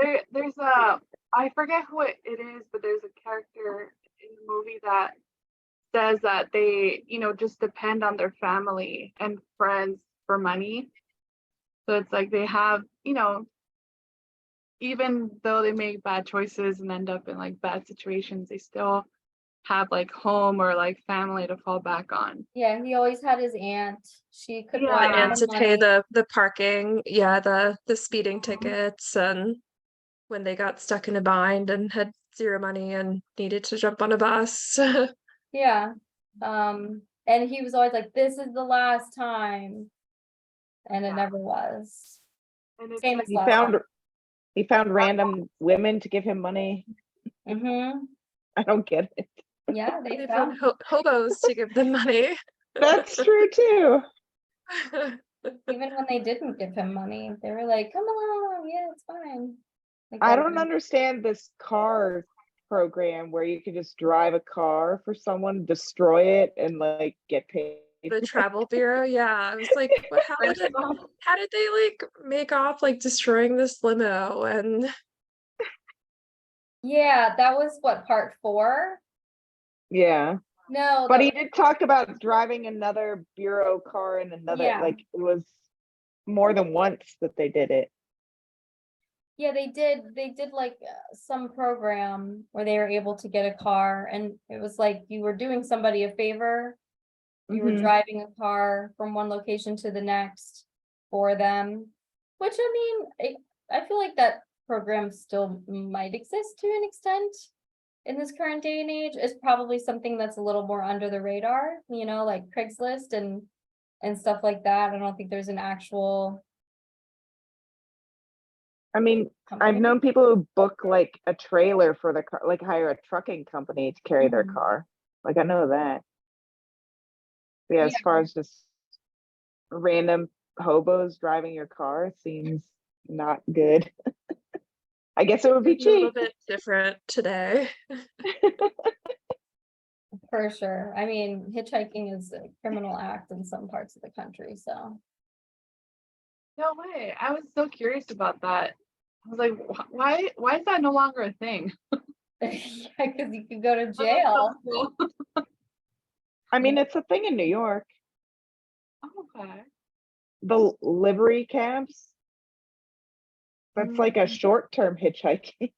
[SPEAKER 2] There's a, I forget who it is, but there's a character in the movie that says that they, just depend on their family and friends for money. So it's like they have, even though they make bad choices and end up in like bad situations, they still have like home or like family to fall back on.
[SPEAKER 1] Yeah, he always had his aunt. She could
[SPEAKER 2] Yeah.
[SPEAKER 1] borrow
[SPEAKER 5] And
[SPEAKER 1] him
[SPEAKER 5] to pay
[SPEAKER 1] money.
[SPEAKER 5] the parking, yeah, the speeding tickets, and when they got stuck in a bind and had zero money and needed to jump on a bus.
[SPEAKER 1] Yeah. And he was always like, this is the last time. And it
[SPEAKER 2] Yeah.
[SPEAKER 1] never was.
[SPEAKER 2] And it's
[SPEAKER 1] Famous
[SPEAKER 2] like,
[SPEAKER 1] last
[SPEAKER 3] He found random women to give him money.
[SPEAKER 1] time. Mm-hmm.
[SPEAKER 3] I don't get it.
[SPEAKER 1] Yeah, they
[SPEAKER 5] They
[SPEAKER 1] found
[SPEAKER 5] found hobos to give them money.
[SPEAKER 3] That's true too.
[SPEAKER 1] even when they didn't give him money, they were like, come along, yeah, it's fine. Like
[SPEAKER 3] I
[SPEAKER 1] that
[SPEAKER 3] don't
[SPEAKER 1] was-
[SPEAKER 3] understand this car program where you can just drive a car for someone, destroy it, and like get paid.
[SPEAKER 5] The travel bureau, yeah. I was like, how did they like make off like destroying this limo? And
[SPEAKER 1] Yeah, that was what, part 4?
[SPEAKER 3] Yeah.
[SPEAKER 1] No,
[SPEAKER 3] But
[SPEAKER 1] that
[SPEAKER 3] he did talk about driving another bureau car and another,
[SPEAKER 1] Yeah.
[SPEAKER 3] like it was more than once that they did it.
[SPEAKER 1] Yeah, they did like some program where they were able to get a car, and it was like you were doing somebody a favor. You were
[SPEAKER 3] Mhm.
[SPEAKER 1] driving a car from one location to the next for them, which I mean, I feel like that program still might exist to an extent in this current day and age. It's probably something that's a little more under the radar, like Craigslist and stuff like that. I don't think there's an actual
[SPEAKER 3] I mean, I've
[SPEAKER 1] company.
[SPEAKER 3] known people who book like a trailer for the car, like hire a trucking company to carry their
[SPEAKER 1] Mhm.
[SPEAKER 3] car. Like I know that. Yeah, as
[SPEAKER 1] Yeah.
[SPEAKER 3] far as just random hobos driving your car seems not good. I guess it would be
[SPEAKER 5] it's a little
[SPEAKER 3] cheap.
[SPEAKER 5] bit different today.
[SPEAKER 1] For sure. I mean, hitchhiking is a criminal act in some parts of the country, so.
[SPEAKER 2] no way. I was so curious about that. I was like, why is that no longer a thing?
[SPEAKER 1] Yeah, because you could go to
[SPEAKER 2] That's so
[SPEAKER 1] jail.
[SPEAKER 2] cool.
[SPEAKER 3] I mean, it's a thing in New York.
[SPEAKER 2] Okay.
[SPEAKER 3] The livery cabs. That's like a short-term hitchhiking.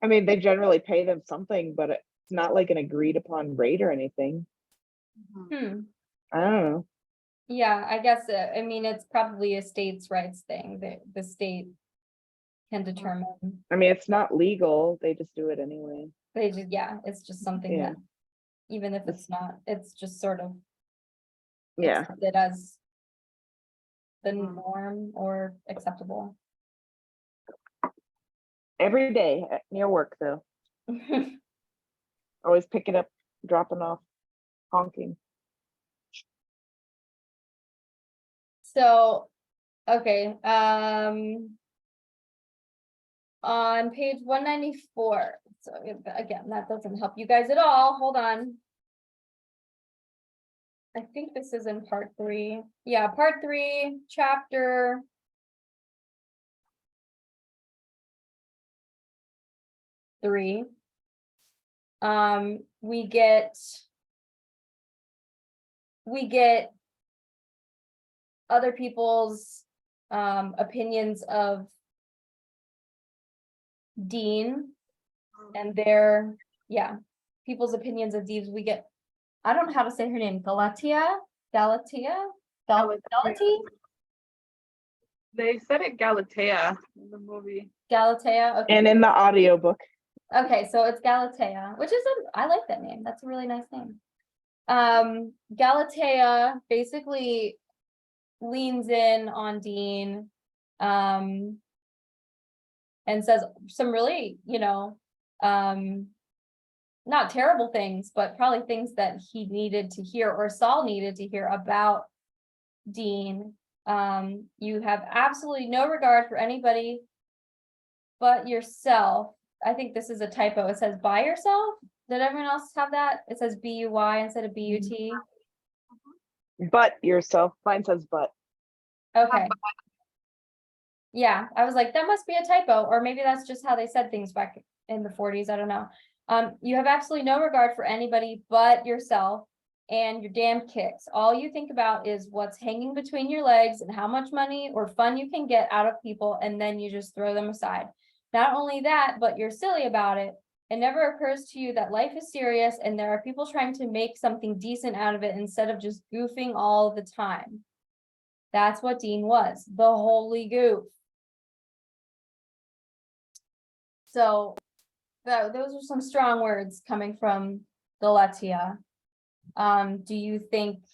[SPEAKER 3] I mean, they generally pay them something, but it's not like an agreed upon rate or anything.
[SPEAKER 1] Hmm.
[SPEAKER 3] I don't know.
[SPEAKER 1] Yeah, I guess, I mean, it's probably a states' rights thing that the state can determine.
[SPEAKER 3] I mean, it's not legal. They just do it anyway.
[SPEAKER 1] They just, yeah, it's just something
[SPEAKER 3] Yeah.
[SPEAKER 1] that, even if it's not, it's just sort of
[SPEAKER 3] Yeah.
[SPEAKER 1] accepted as the norm or acceptable.
[SPEAKER 3] Every day near work, though. Always picking up, dropping off, honking.
[SPEAKER 1] So, Okay, on page 194, so again, that doesn't help you guys at all, hold on. I think this is in part 3, yeah, part 3, chapter 3. We get other people's opinions of Dean and their, yeah, people's opinions of Dean. We get, I don't know how to say her name, Galatea.
[SPEAKER 2] They said it Galatea in the movie.
[SPEAKER 1] Galatea, okay.
[SPEAKER 3] And in the audiobook.
[SPEAKER 1] Okay, so it's Galatea, which is I like that name. That's a really nice name. Galatea basically leans in on Dean, and says some really, not terrible things, but probably things that he needed to hear or Saul needed to hear about Dean. You have absolutely no regard for anybody but yourself. I think this is a typo. It says by yourself. Did everyone else have that? It says B-U-Y instead of B-U-T.
[SPEAKER 3] But yourself. Mine says but.
[SPEAKER 1] Okay. Yeah, I was like, that must be a typo, or maybe that's just how they said things back in the 40s. I don't know. You have absolutely no regard for anybody but yourself and your damn kicks. All you think about is what's hanging between your legs and how much money or fun you can get out of people, and then you just throw them aside. Not only that, but you're silly about it. It never occurs to you that life is serious and there are people trying to make something decent out of it instead of just goofing all the time. That's what Dean was, the holy goof. So those are some strong words coming from Galatea. Do you think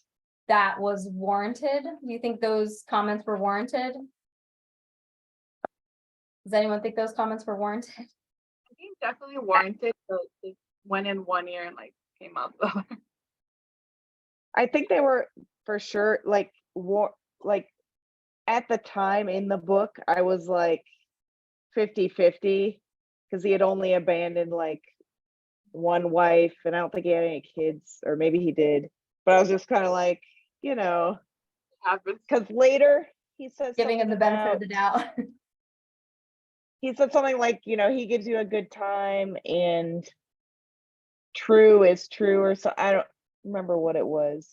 [SPEAKER 1] that was warranted? Do you think those comments were warranted? Does anyone think those comments were warranted?
[SPEAKER 2] I think definitely warranted, but it went in one ear and like came out the other.
[SPEAKER 3] I think they were for sure like at the time in the book, I was like 50-50 because he had only abandoned like one wife and I don't think he had any kids, or maybe he did, but I was just kind of like,
[SPEAKER 2] Happens.
[SPEAKER 3] because later he says
[SPEAKER 1] Giving him the benefit of the doubt.
[SPEAKER 3] he said something like, he gives you a good time and true is true, or so. I don't remember what it was.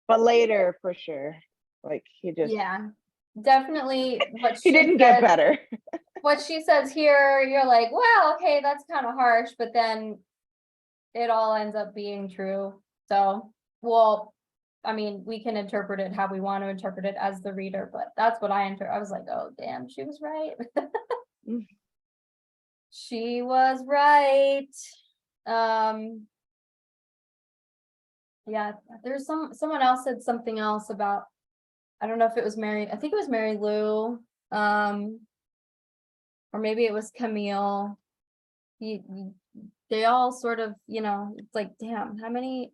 [SPEAKER 3] But later, for sure, like he just
[SPEAKER 1] Yeah, definitely. What
[SPEAKER 3] he didn't get better.
[SPEAKER 1] What she says here, you're like, well, okay, that's kind of harsh, but then it all ends up being true. So, well, I mean, we can interpret it how we want to interpret it as the reader, but that's what I was like, oh, damn, she was right. She was right. Yeah, there's someone else said something else about, I don't know if it was Mary, I think it was Mary Lou, or maybe it was Camille. They all sort of, it's like, damn, how many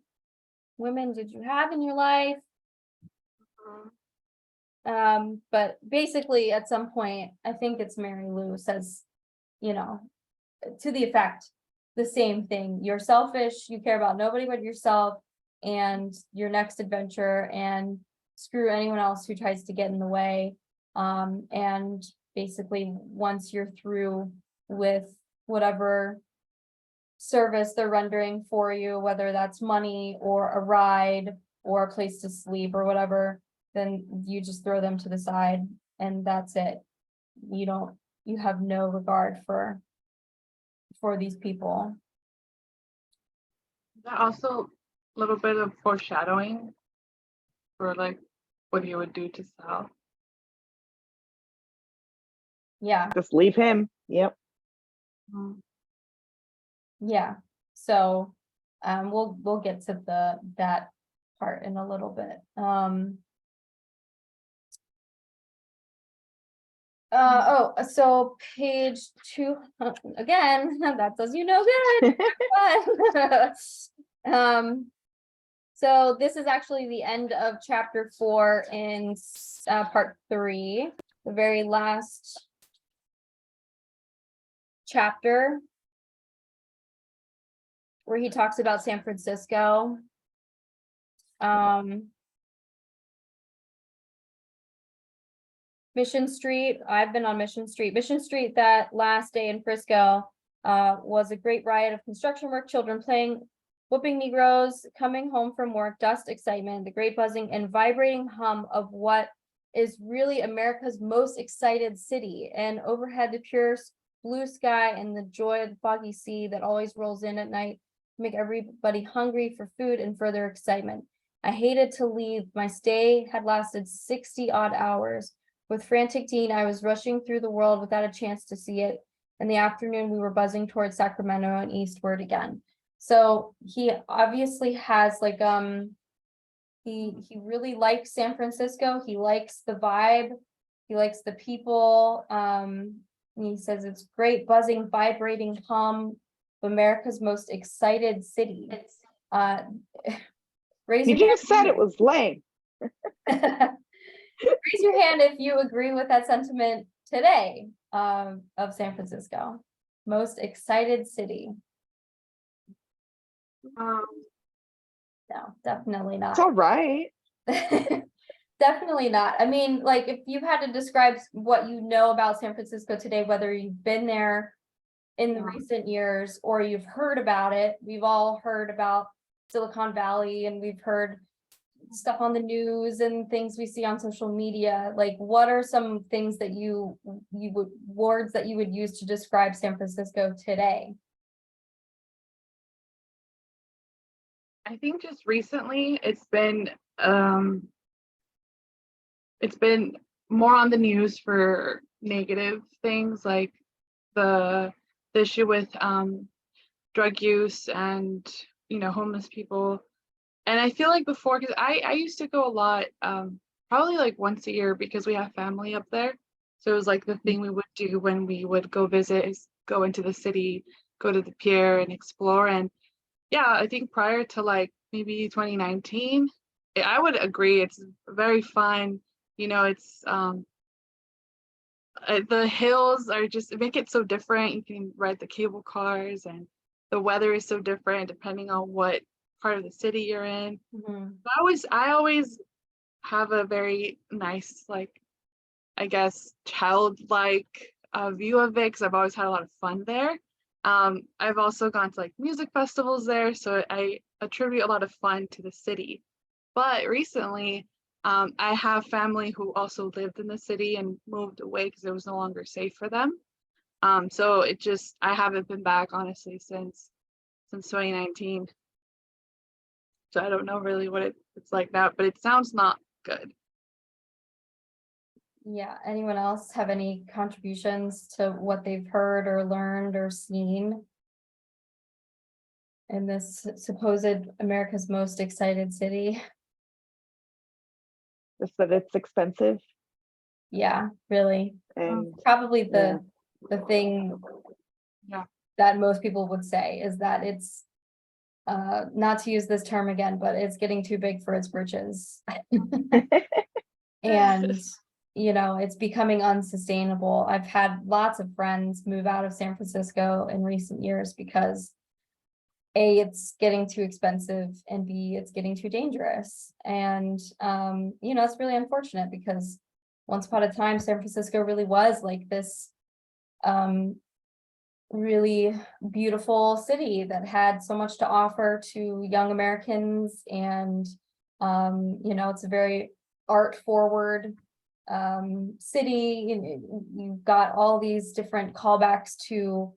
[SPEAKER 1] women did you have in your life? But basically at some point, I think it's Mary Lou says, to the effect, the same thing. You're selfish, you care about nobody but yourself and your next adventure, and screw anyone else who tries to get in the way. And basically once you're through with whatever service they're rendering for you, whether that's money or a ride or a place to sleep or whatever, then you just throw them to the side and that's it. You have no regard for these people.
[SPEAKER 2] That also a little bit of foreshadowing for like what he would do to Sal.
[SPEAKER 1] Yeah.
[SPEAKER 3] Just leave him. Yep.
[SPEAKER 1] Yeah. So we'll get to that part in a little bit. So page 2 again, that does good. So this is actually the end of chapter 4 in part 3, the very last chapter where he talks about San Francisco. Mission Street, I've been on Mission Street. Mission Street that last day in Frisco was a great riot of construction work, children playing, whooping Negroes, coming home from work, dust, excitement, the great buzzing and vibrating hum of what is really America's most excited city. And overhead, the pure blue sky and the joy of the foggy sea that always rolls in at night make everybody hungry for food and further excitement. I hated to leave. My stay had lasted 60 odd hours. With frantic teen, I was rushing through the world without a chance to see it. In the afternoon, we were buzzing towards Sacramento and eastward again. So he obviously has like, he really likes San Francisco. He likes the vibe. He likes the people. He says it's great, buzzing, vibrating hum of America's most excited city. Raise
[SPEAKER 3] You
[SPEAKER 1] your
[SPEAKER 3] just said it was lame.
[SPEAKER 1] hand. Raise your hand if you agree with that sentiment today of San Francisco. Most excited city. No, definitely not.
[SPEAKER 3] It's all right.
[SPEAKER 1] Definitely not. I mean, like if you had to describe what you know about San Francisco today, whether you've been there in the recent years or you've heard about it, we've all heard about Silicon Valley and we've heard stuff on the news and things we see on social media. Like what are some things that you would, words that you would use to describe San Francisco today?
[SPEAKER 2] I think just recently it's been more on the news for negative things like the issue with drug use and homeless people. And I feel like before, because I used to go a lot, probably like once a year because we have family up there. So it was like the thing we would do when we would go visit is go into the city, go to the pier and explore. And yeah, I think prior to like maybe 2019, I would agree it's very fun. It's the hills are just make it so different. You can ride the cable cars and the weather is so different depending on what part of the city you're in.
[SPEAKER 1] Mm-hmm.
[SPEAKER 2] I always have a very nice, like, I guess, childlike view of it because I've always had a lot of fun there. I've also gone to like music festivals there, so I attribute a lot of fun to the city. But recently, I have family who also lived in the city and moved away because it was no longer safe for them. So I haven't been back honestly since 2019. So I don't know really what it's like now, but it sounds not good.
[SPEAKER 1] Yeah, anyone else have any contributions to what they've heard or learned or seen in this supposed America's most excited city?
[SPEAKER 3] Just that it's expensive
[SPEAKER 1] Yeah, really.
[SPEAKER 3] and
[SPEAKER 1] Probably the thing
[SPEAKER 2] Yeah.
[SPEAKER 1] that most people would say is that it's not to use this term again, but it's getting too big for its britches. And it's becoming unsustainable. I've had lots of friends move out of San Francisco in recent years because A, it's getting too expensive, and B, it's getting too dangerous. And it's really unfortunate because once upon a time, San Francisco really was like this really beautiful city that had so much to offer to young Americans. And it's a very art forward city. You've got all these different callbacks to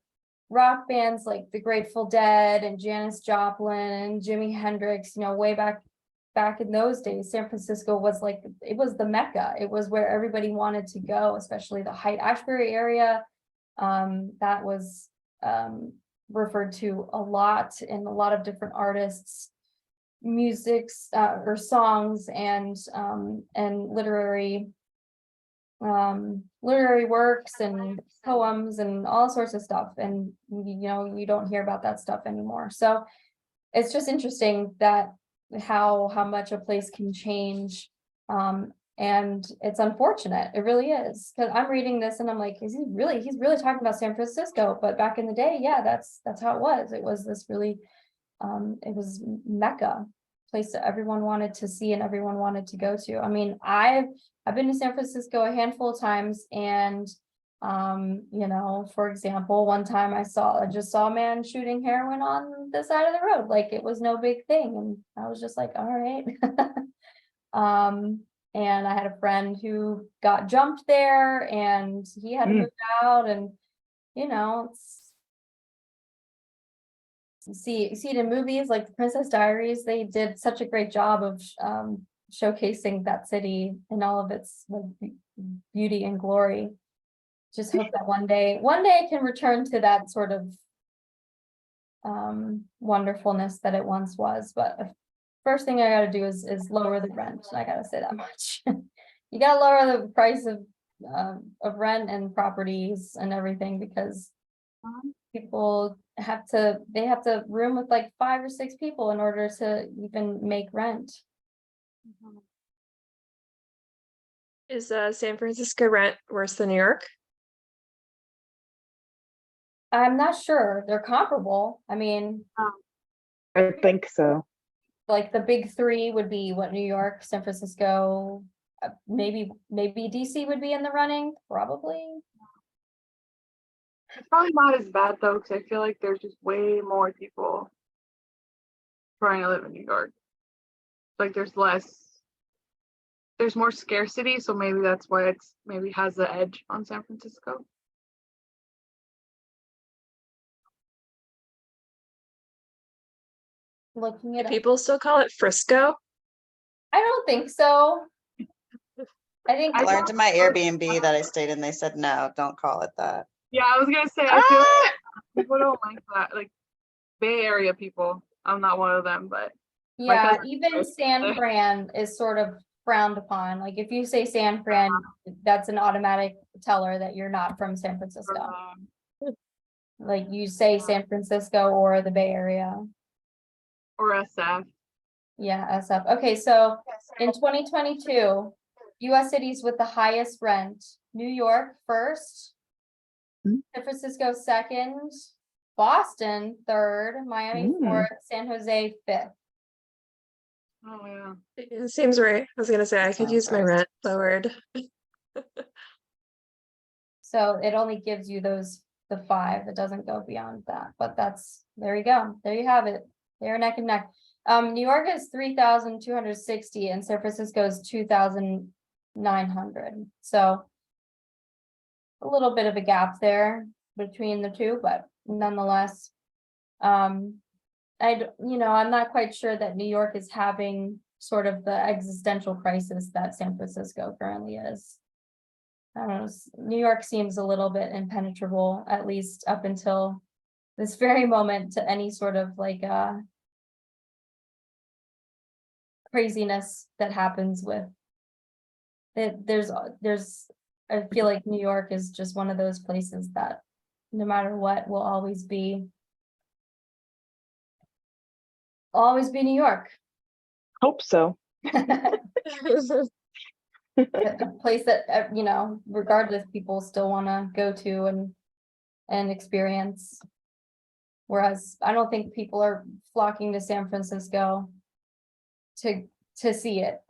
[SPEAKER 1] rock bands like the Grateful Dead and Janis Joplin and Jimi Hendrix. Way back in those days, San Francisco was like, it was the Mecca. It was where everybody wanted to go, especially the Haight-Ashbury area. That was referred to a lot in a lot of different artists' musics or songs and literary works and poems and all sorts of stuff. And you don't hear about that stuff anymore. So it's just interesting that how much a place can change. And it's unfortunate. It really is. Because I'm reading this and I'm like, he's really talking about San Francisco. But back in the day, yeah, that's how it was. It was this really, it was Mecca, place that everyone wanted to see and everyone wanted to go to. I mean, I've been to San Francisco a handful of times, and you know, for example, one time I just saw a man shooting heroin on the side of the road, like it was no big thing, and I was just like, all right. And I had a friend who got jumped there, and he had to move out, and you know, see it in movies like The Princess Diaries. They did such a great job of showcasing that city in all of its like, beauty and glory. Just hope that one day it can return to that sort of wonderfulness that it once was. But first thing I gotta do is lower the rent. I gotta say that much. You gotta lower the price of rent and properties and everything, because people have to room with like 5 or 6 people in order to even make rent.
[SPEAKER 5] Is San Francisco rent worse than New York?
[SPEAKER 1] I'm not sure. They're comparable. I mean,
[SPEAKER 3] I think so.
[SPEAKER 1] like the big 3 would be what, New York, San Francisco, maybe DC would be in the running, probably.
[SPEAKER 2] It's probably not as bad though, because I feel like there's just way more people trying to live in New York. Like there's more scarcity, so maybe that's why it's maybe has the edge on San Francisco.
[SPEAKER 1] Looking
[SPEAKER 5] Do
[SPEAKER 1] at it,
[SPEAKER 5] people still call it Frisco?
[SPEAKER 1] I don't think so. I think
[SPEAKER 4] I learned in my Airbnb that I stayed in, they said, no, don't call it that.
[SPEAKER 2] Yeah, I was gonna say, I feel like people don't like that. Like Bay Area people, I'm not one of them, but
[SPEAKER 1] yeah,
[SPEAKER 2] cousin
[SPEAKER 1] even
[SPEAKER 2] goes
[SPEAKER 1] San
[SPEAKER 2] there.
[SPEAKER 1] Fran is sort of frowned upon. Like if you say San Fran, that's an automatic teller that you're not from San Francisco. Like you say San Francisco or the Bay Area.
[SPEAKER 2] Or SF.
[SPEAKER 1] Yeah, SF. Okay, so in 2022, US cities with the highest rent: New York first, San Francisco second, Boston third, Miami fourth, San Jose fifth.
[SPEAKER 2] Oh yeah.
[SPEAKER 5] It seems right. I was gonna say I could
[SPEAKER 4] Sounds
[SPEAKER 5] use my
[SPEAKER 4] right.
[SPEAKER 5] rent lowered.
[SPEAKER 1] So it only gives you the 5. It doesn't go beyond that. But there you go. There you have it. They're neck and neck. New York is 3,260 and San Francisco is 2,900. So a little bit of a gap there between the two, but nonetheless, I'm not quite sure that New York is having sort of the existential crisis that San Francisco currently is. I don't know, New York seems a little bit impenetrable, at least up until this very moment, to any sort of like craziness that happens with it. I feel like New York is just one of those places that no matter what will always be New York.
[SPEAKER 3] Hope so.
[SPEAKER 1] A place that regardless, people still want to go to and experience. Whereas I don't think people are flocking to San Francisco to see it,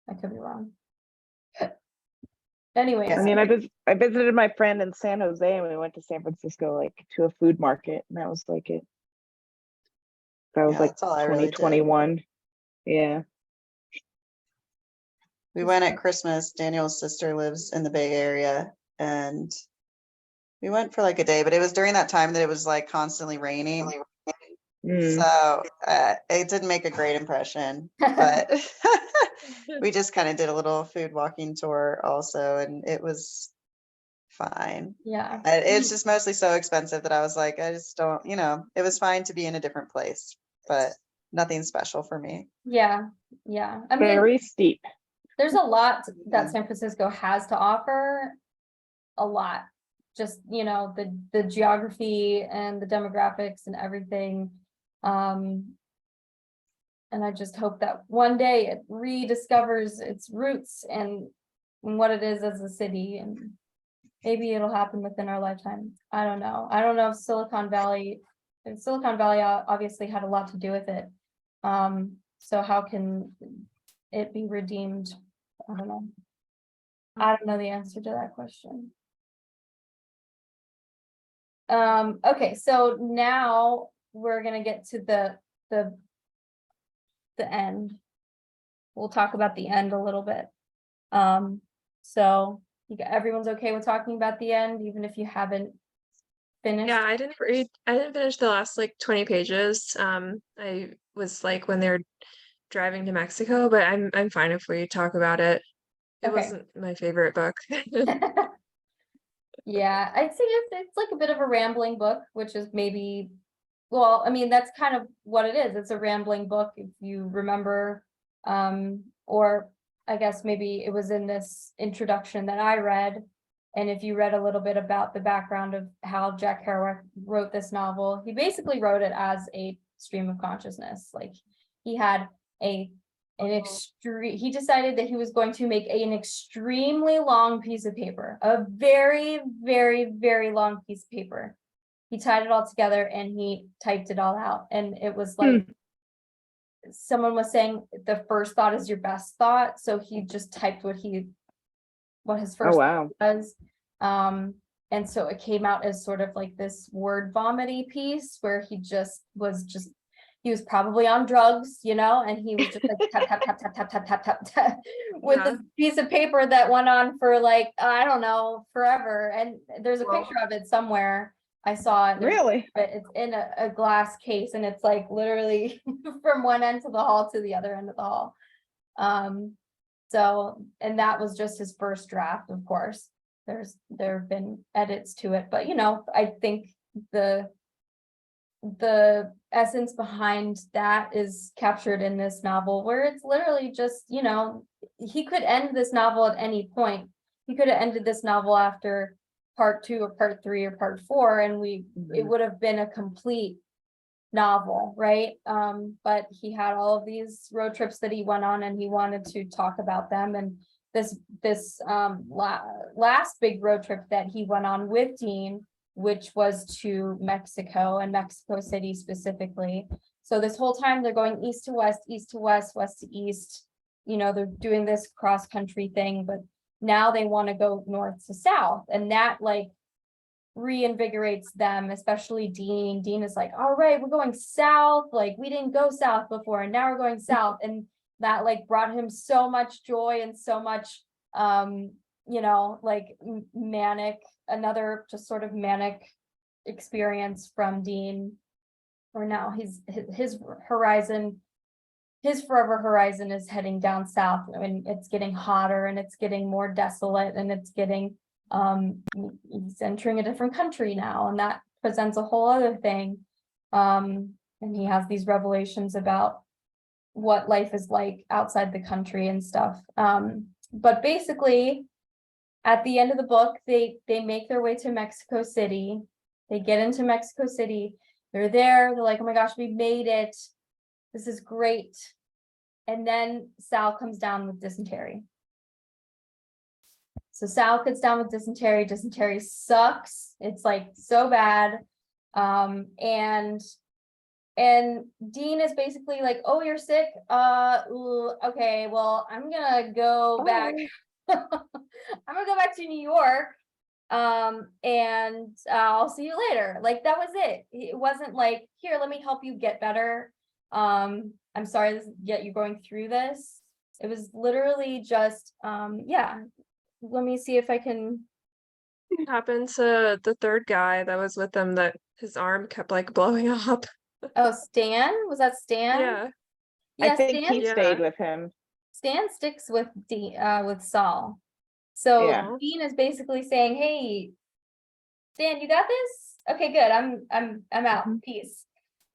[SPEAKER 1] I could be wrong. Anyways,
[SPEAKER 3] I mean, I visited my friend in San Jose, and we went to San Francisco, like to a food market, and that was like it. That was
[SPEAKER 4] Yeah,
[SPEAKER 3] like
[SPEAKER 4] that's all I really did.
[SPEAKER 3] 2021. Yeah.
[SPEAKER 4] We went at Christmas. Daniel's sister lives in the Bay Area, and we went for like a day, but it was during that time that it was like constantly raining. So it didn't make a great impression, but we just kind of did a little food walking tour also, and it was fine.
[SPEAKER 1] yeah,
[SPEAKER 4] It's just mostly so expensive that I was like, I just don't, it was fine to be in a different place, but nothing special for me.
[SPEAKER 1] yeah. I mean,
[SPEAKER 3] Very steep.
[SPEAKER 1] there's a lot that San Francisco has to offer. A lot. just, you know, the geography and the demographics and everything. And I just hope that one day it rediscovers its roots and what it is as a city, and maybe it'll happen within our lifetime. I don't know. I don't know if Silicon Valley obviously had a lot to do with it. So how can it be redeemed? I don't know. I don't know the answer to that question. Okay, so now we're gonna get to the end. We'll talk about the end a little bit. So everyone's okay with talking about the end, even if you haven't finished?
[SPEAKER 5] Yeah, I didn't finish the last like 20 pages. I was like when they're driving to Mexico, but I'm fine if we talk about it. It
[SPEAKER 1] Okay.
[SPEAKER 5] wasn't my favorite book.
[SPEAKER 1] Yeah, I'd say it's like a bit of a rambling book, which is maybe, well, I mean, that's kind of what it is. It's a rambling book, if you remember. Or I guess maybe it was in this introduction that I read. And if you read a little bit about the background of how Jack Kerouac wrote this novel, he basically wrote it as a stream of consciousness. Like he had he decided that he was going to make an extremely long piece of paper, a very, very, very long piece of paper. He tied it all together and he typed it all out. And it was like, someone was saying the first thought is your best thought. So he just typed what his first
[SPEAKER 3] wow.
[SPEAKER 1] thought was. And so it came out as sort of like this word vomity piece where he was probably on drugs, you know, and he was just like tap, tap, tap, tap, tap, tap, tap, tap, tap, with this piece of paper that went on for like, I don't know, forever. And there's a picture of it somewhere. I saw it.
[SPEAKER 3] Really?
[SPEAKER 1] But it's in a glass case, and it's like literally from one end of the hall to the other end of the hall. So, and that was just his first draft, of course. There have been edits to it, but you know, I think the essence behind that is captured in this novel, where it's literally just, you know, he could end this novel at any point. He could have ended this novel after part 2 or part 3 or part 4, and it would have been a complete novel, right? But he had all of these road trips that he went on, and he wanted to talk about them. And this last big road trip that he went on with Dean, which was to Mexico and Mexico City specifically. So this whole time they're going east to west, west to east. You know, they're doing this cross country thing, but now they want to go north to south, and that like reinvigorates them, especially Dean. Dean is like, all right, we're going south. Like we didn't go south before, and now we're going south. And that like brought him so much joy and so much, you know, like another just sort of manic experience from Dean. Or now his horizon, his forever horizon is heading down south, and it's getting hotter and it's getting more desolate, and it's getting he's entering a different country now, and that presents a whole other thing. And he has these revelations about what life is like outside the country and stuff. But basically at the end of the book, they make their way to Mexico City. They get into Mexico City. They're there. They're like, oh my gosh, we made it. This is great. And then Sal comes down with dysentery. So Sal gets down with dysentery. Dysentery sucks. It's like so bad. And Dean is basically like, oh, you're sick? Okay, well, I'm gonna go back. I'm gonna go back to New York. And I'll see you later. Like that was it. It wasn't like, here, let me help you get better. I'm sorry yet you're going through this. It was literally just, yeah. Let me see if I can.
[SPEAKER 5] It happened to the third guy that was with him, that his arm kept like blowing up.
[SPEAKER 1] Oh, Stan? Was that Stan?
[SPEAKER 5] Yeah.
[SPEAKER 1] Yeah,
[SPEAKER 3] I think
[SPEAKER 1] Stan.
[SPEAKER 3] he
[SPEAKER 5] Yeah.
[SPEAKER 3] stayed with him.
[SPEAKER 1] Stan sticks with with Saul. So
[SPEAKER 3] Yeah.
[SPEAKER 1] Dean is basically saying, "Hey, Stan, you got this? Okay, good. I'm out. Peace."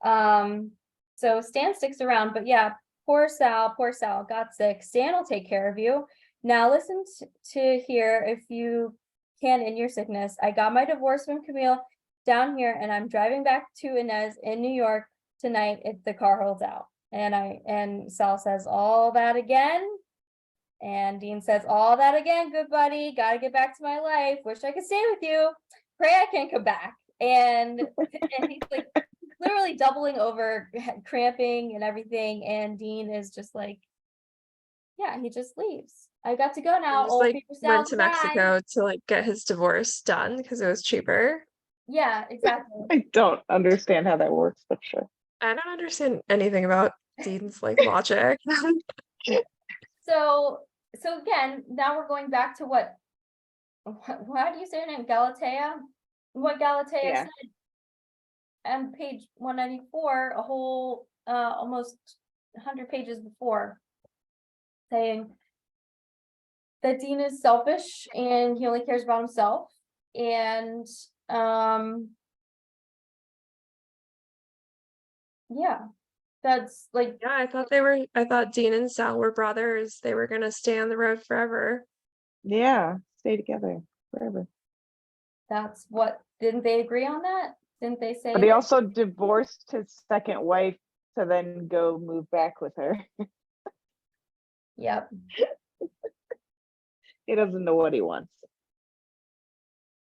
[SPEAKER 1] So Stan sticks around, but yeah, poor Sal got sick. Stan will take care of you. Now listen to here. If you can in your sickness. I got my divorce from Camille down here and I'm driving back to Inez in New York tonight if the car holds out. And Sal says all that again. And Dean says all that again, good buddy, gotta get back to my life. Wish I could stay with you. Pray I can't come back. And he's like literally doubling over, cramping and everything. And Dean is just like, yeah, he just leaves. I got to go now.
[SPEAKER 5] He just
[SPEAKER 1] Old
[SPEAKER 5] like
[SPEAKER 1] paper
[SPEAKER 5] went
[SPEAKER 1] salad,
[SPEAKER 5] to
[SPEAKER 1] bye.
[SPEAKER 5] Mexico to like get his divorce done because it was cheaper.
[SPEAKER 1] Yeah, exactly.
[SPEAKER 3] I don't understand how that works, but sure.
[SPEAKER 5] I don't understand anything about Dean's like logic.
[SPEAKER 1] So again, now we're going back to what how do you say her name? Galatea? What Galatea
[SPEAKER 3] Yeah.
[SPEAKER 1] said on page 194, a whole almost 100 pages before, saying that Dean is selfish and he only cares about himself. And yeah, that's like,
[SPEAKER 5] Yeah, I thought Dean and Sal were brothers. They were gonna stay on the road forever.
[SPEAKER 3] Yeah, stay together forever.
[SPEAKER 1] that's what, didn't they agree on that? Didn't they say
[SPEAKER 3] But he
[SPEAKER 1] that?
[SPEAKER 3] also divorced his second wife to then go move back with her.
[SPEAKER 1] Yep.
[SPEAKER 3] He doesn't know what he wants.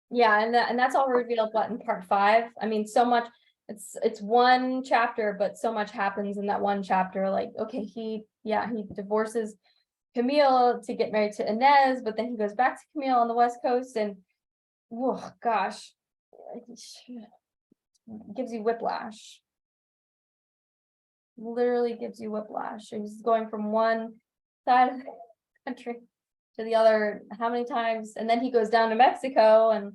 [SPEAKER 1] Yeah, and that's all revealed what in part 5. I mean, so much, it's one chapter, but so much happens in that one chapter. Like, okay, he divorces Camille to get married to Inez, but then he goes back to Camille on the West Coast and oh gosh, gives you whiplash. Literally gives you whiplash. He's going from one side of the country to the other how many times, and then he goes down to Mexico and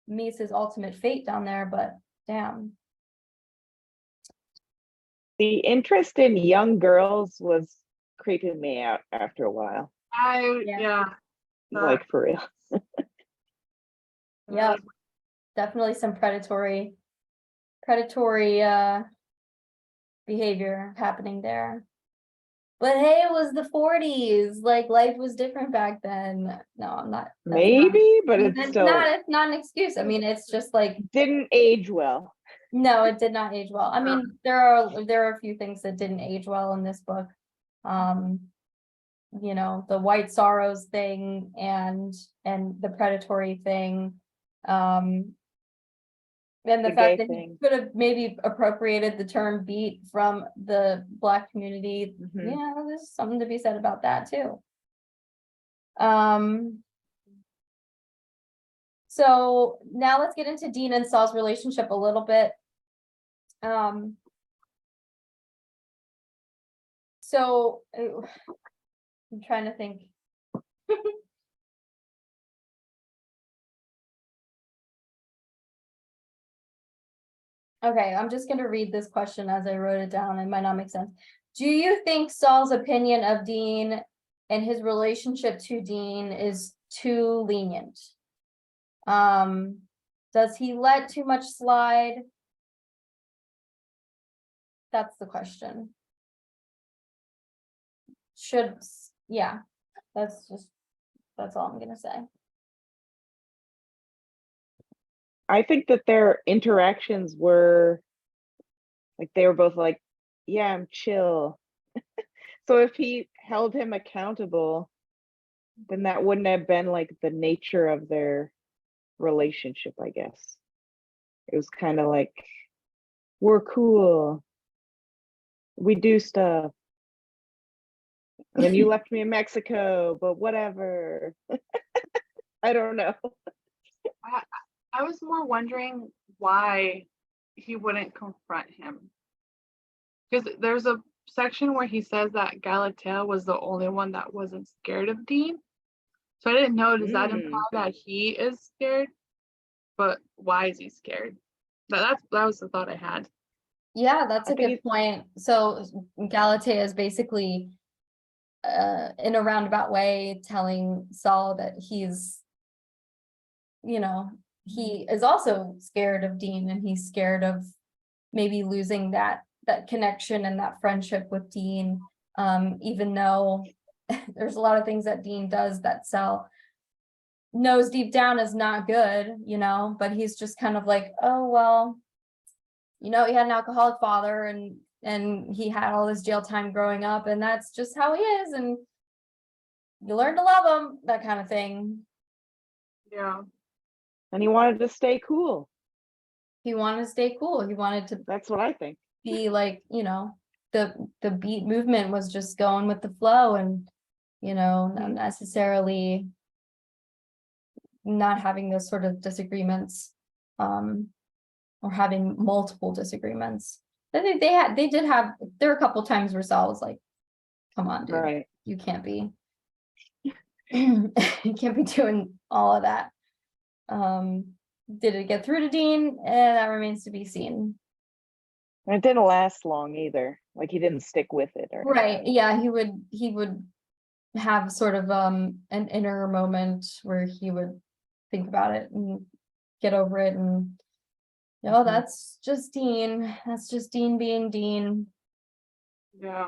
[SPEAKER 1] meets his ultimate fate down there, but damn.
[SPEAKER 3] The interest in young girls was creeping me out after a while.
[SPEAKER 1] Yeah.
[SPEAKER 2] Yeah.
[SPEAKER 3] Like for real.
[SPEAKER 1] Yeah, definitely some predatory behavior happening there. But hey, it was the 40s, like life was different back then. No, I'm not. That's
[SPEAKER 3] Maybe, but
[SPEAKER 1] not,
[SPEAKER 3] it's
[SPEAKER 1] it's
[SPEAKER 3] still
[SPEAKER 1] not an excuse. I mean, it's just like,
[SPEAKER 3] didn't age well.
[SPEAKER 1] no, it did not age well. I mean, there are a few things that didn't age well in this book. You know, the white sorrows thing and the predatory thing. And the
[SPEAKER 3] The
[SPEAKER 1] fact
[SPEAKER 3] gay
[SPEAKER 1] that he
[SPEAKER 3] thing.
[SPEAKER 1] could have maybe appropriated the term beat from the Black community.
[SPEAKER 3] Mhm.
[SPEAKER 1] Yeah, there's something to be said about that too. So now let's get into Dean and Sal's relationship a little bit. So I'm trying to think. Okay, I'm just going to read this question as I wrote it down. It might not make sense. Do you think Saul's opinion of Dean and his relationship to Dean is too lenient? Does he let too much slide? That's the question. Yeah, that's all I'm gonna say.
[SPEAKER 3] I think that their interactions were like they were both like, yeah, I'm chill. So if he held him accountable, then that wouldn't have been like the nature of their relationship, I guess. It was kind of like, we're cool. We do stuff. And then you left me in Mexico, but whatever. I don't know.
[SPEAKER 2] I was more wondering why he wouldn't confront him. Because there's a section where he says that Galatea was the only one that wasn't scared of Dean. So I didn't know, does that imply that he is scared? But why is he scared? That was the thought I had.
[SPEAKER 1] Yeah, that's
[SPEAKER 3] I
[SPEAKER 1] a
[SPEAKER 3] think
[SPEAKER 1] good point. So Galatea is basically in a roundabout way telling Saul that he's, you know, he is also scared of Dean and he's scared of maybe losing that connection and that friendship with Dean, even though there's a lot of things that Dean does that Sal knows deep down is not good, you know, but he's just kind of like, oh, well, you know, he had an alcoholic father and he had all this jail time growing up, and that's just how he is, and you learn to love him, that kind of thing.
[SPEAKER 2] Yeah.
[SPEAKER 3] And he wanted to stay cool.
[SPEAKER 1] He wanted to stay cool. He wanted to
[SPEAKER 3] That's what I think.
[SPEAKER 1] be like, you know, the beat movement was just going with the flow, and, you know, not necessarily not having those sort of disagreements, or having multiple disagreements. I think they did have, there were a couple times where Saul was like, come on, dude,
[SPEAKER 3] Right.
[SPEAKER 1] you can't be you can't be doing all of that. Did it get through to Dean? That remains to be seen.
[SPEAKER 3] And it didn't last long either. Like he didn't stick with it or
[SPEAKER 1] Right, yeah, he would have sort of an inner moment where he would think about it and get over it, and no, that's just Dean. That's just Dean being Dean.
[SPEAKER 2] Yeah.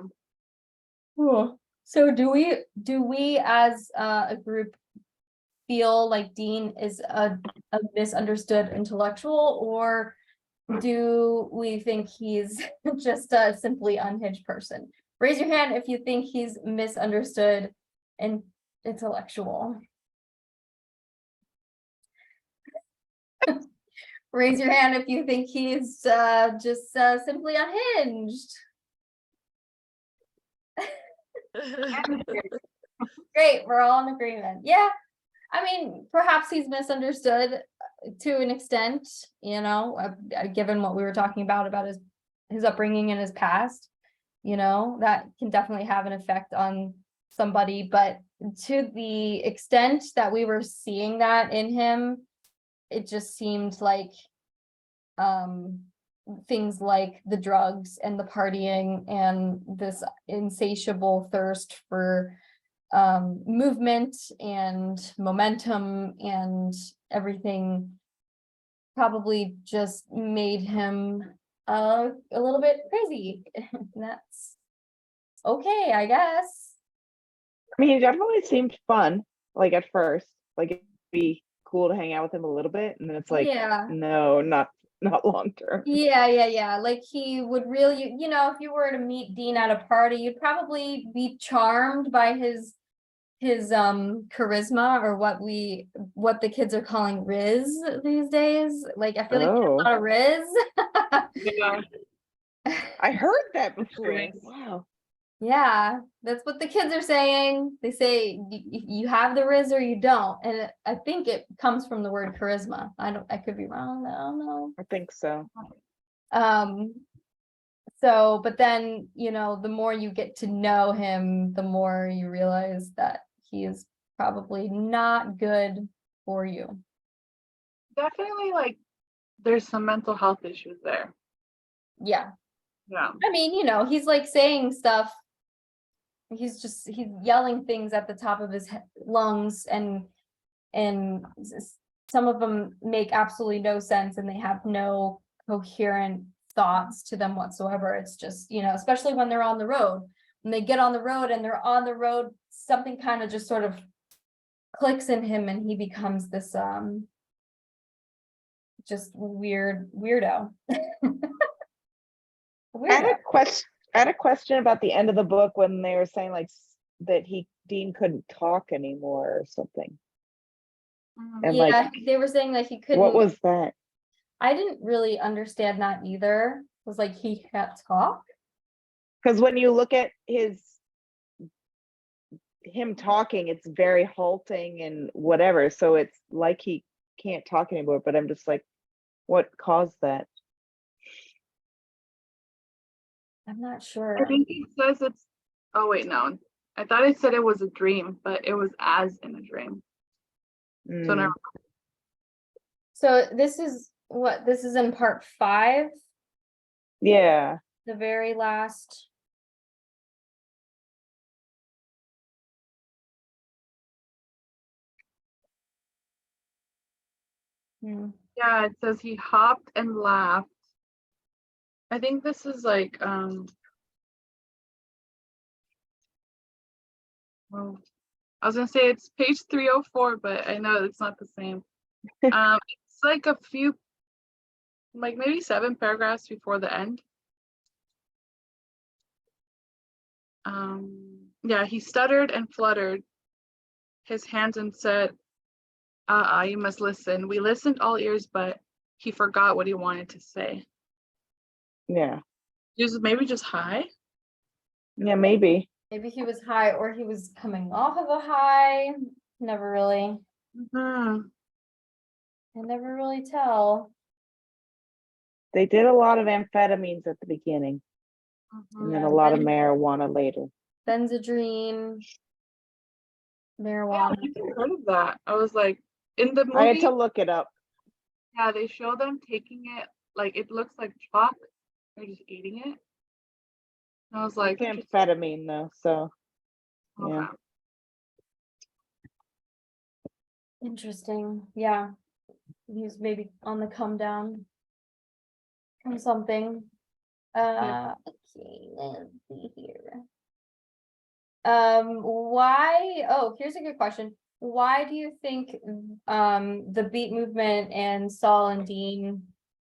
[SPEAKER 1] Cool. So do we as a group feel like Dean is a misunderstood intellectual, or do we think he's just a simply unhinged person? Raise your hand if you think he's misunderstood and intellectual. Raise your hand if you think he's just simply unhinged. Great, we're all in agreement. Yeah, I mean, perhaps he's misunderstood to an extent, you know, given what we were talking about his upbringing and his past, you know, that can definitely have an effect on somebody. But to the extent that we were seeing that in him, it just seemed like things like the drugs and the partying and this insatiable thirst for movement and momentum and everything probably just made him a little bit crazy. That's okay, I guess.
[SPEAKER 3] I mean, he definitely seemed fun, like at first. Like it'd be cool to hang out with him a little bit, and then it's like,
[SPEAKER 1] Yeah.
[SPEAKER 3] no, not long term.
[SPEAKER 1] Yeah. Like he would really, you know, if you were to meet Dean at a party, you'd probably be charmed by his charisma, or what the kids are calling Riz these days. Like I feel like there's a lot of Riz.
[SPEAKER 2] Yeah.
[SPEAKER 3] I heard that before.
[SPEAKER 2] Riz.
[SPEAKER 3] Wow.
[SPEAKER 1] Yeah, that's what the kids are saying. They say you have the Riz or you don't, and I think it comes from the word charisma. I could be wrong. I don't know.
[SPEAKER 3] I think so.
[SPEAKER 1] So, but then, you know, the more you get to know him, the more you realize that he is probably not good for you.
[SPEAKER 2] Definitely, like, there's some mental health issues there.
[SPEAKER 1] Yeah.
[SPEAKER 2] Yeah.
[SPEAKER 1] I mean, you know, he's like saying stuff. He's yelling things at the top of his lungs, and some of them make absolutely no sense, and they have no coherent thoughts to them whatsoever. It's just, you know, especially when they're on the road. When they get on the road and they're on the road, something kind of just sort of clicks in him, and he becomes this just weirdo.
[SPEAKER 3] I had a question about the end of the book when they were saying like that Dean couldn't talk anymore or something. And
[SPEAKER 1] Yeah,
[SPEAKER 3] like
[SPEAKER 1] they were saying that he couldn't.
[SPEAKER 3] what was that?
[SPEAKER 1] I didn't really understand that either. It was like he can't talk.
[SPEAKER 3] Because when you look at him talking, it's very halting and whatever. So it's like he can't talk anymore. But I'm just like, what caused that?
[SPEAKER 1] I'm not sure.
[SPEAKER 2] I think he says it's, oh wait, no. I thought it said it was a dream, but it was as in a dream. So
[SPEAKER 3] Mm.
[SPEAKER 2] now,
[SPEAKER 1] So this is in part 5,
[SPEAKER 3] Yeah.
[SPEAKER 1] the very last.
[SPEAKER 2] yeah, it says he hopped and laughed. I think this is like, well, I was gonna say it's page 304, but I know it's not the same. It's like a few, like maybe 7 paragraphs before the end. Yeah, he stuttered and fluttered his hands and said, you must listen. We listened all ears, but he forgot what he wanted to say.
[SPEAKER 3] Yeah,
[SPEAKER 2] He was maybe just high.
[SPEAKER 3] yeah, maybe.
[SPEAKER 1] Maybe he was high or he was coming off of a high. Never really,
[SPEAKER 2] Mhm.
[SPEAKER 1] I never really tell.
[SPEAKER 3] They did a lot of amphetamines at the beginning, and then a lot of marijuana later.
[SPEAKER 1] Benzodrine,
[SPEAKER 2] Yeah,
[SPEAKER 1] marijuana.
[SPEAKER 2] I never heard of that. I was like, in the
[SPEAKER 3] I had
[SPEAKER 2] movie,
[SPEAKER 3] to look it up.
[SPEAKER 2] yeah, they show them taking it, like it looks like chalk. They're just eating it. And I was like,
[SPEAKER 3] It's amphetamine though, so yeah.
[SPEAKER 2] okay.
[SPEAKER 1] Interesting. Yeah. He was maybe on the come down from something. Okay, let's see here. Here's a good question. Why do you think the beat movement and Saul and Dean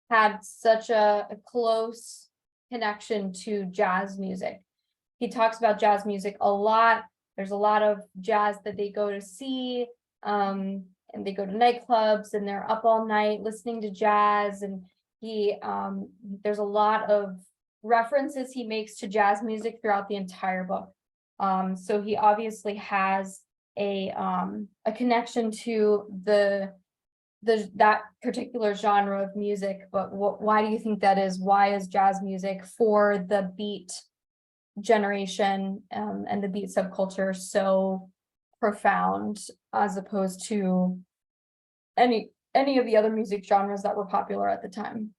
[SPEAKER 1] had such a close connection to jazz music? He talks about jazz music a lot. There's a lot of jazz that they go to see, and they go to nightclubs and they're up all night listening to jazz. And there's a lot of references he makes to jazz music throughout the entire book. So he obviously has a connection to that particular genre of music. But why do you think that is? Why is jazz music for the beat generation and the beat subculture so profound as opposed to any of the other music genres that were popular at the time?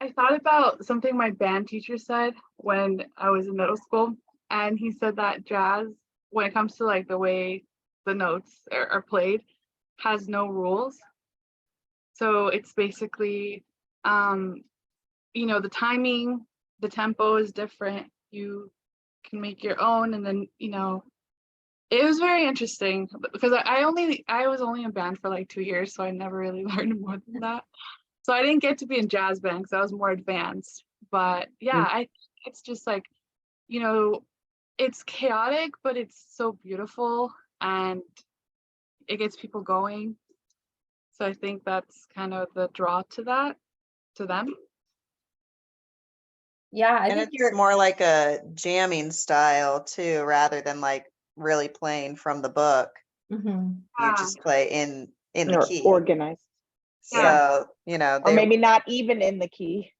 [SPEAKER 2] I thought about something my band teacher said when I was in middle school, and he said that jazz, when it comes to like the way the notes are played, has no rules. So it's basically, the timing, the tempo is different. You can make your own, and then it was very interesting because I was only in band for like 2 years, so I never really learned more than that. So I didn't get to be in jazz band because I was more advanced. But yeah, I think it's just like, it's chaotic, but it's so beautiful and it gets people going. So I think that's kind of the draw to them.
[SPEAKER 1] Yeah, I
[SPEAKER 4] And
[SPEAKER 1] think
[SPEAKER 4] it's
[SPEAKER 1] you're
[SPEAKER 4] more like a jamming style too, rather than like really playing from the book.
[SPEAKER 1] Mhm.
[SPEAKER 4] You
[SPEAKER 2] Yeah.
[SPEAKER 4] just play in the
[SPEAKER 3] Or
[SPEAKER 4] key.
[SPEAKER 3] organized.
[SPEAKER 4] So,
[SPEAKER 3] Or
[SPEAKER 4] they,
[SPEAKER 3] maybe not even in the key.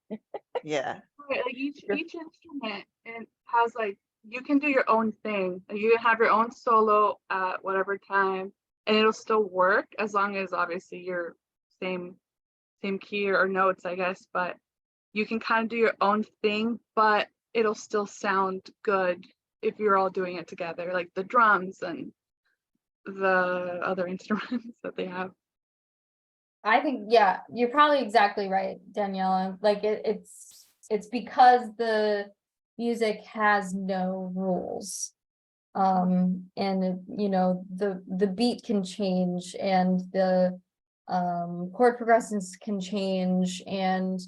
[SPEAKER 4] yeah.
[SPEAKER 2] Right, like each instrument and has like you can do your own thing. Like, you can have your own solo at whatever time, and it'll still work as long as obviously you're same key or notes, I guess. But you can kind of do your own thing, but it'll still sound good if you're all doing it together, like the drums and the other instruments that they have.
[SPEAKER 1] I think, yeah, you're probably exactly right, Daniela. Like it's because the music has no rules. And the beat can change and the chord progressions can change, and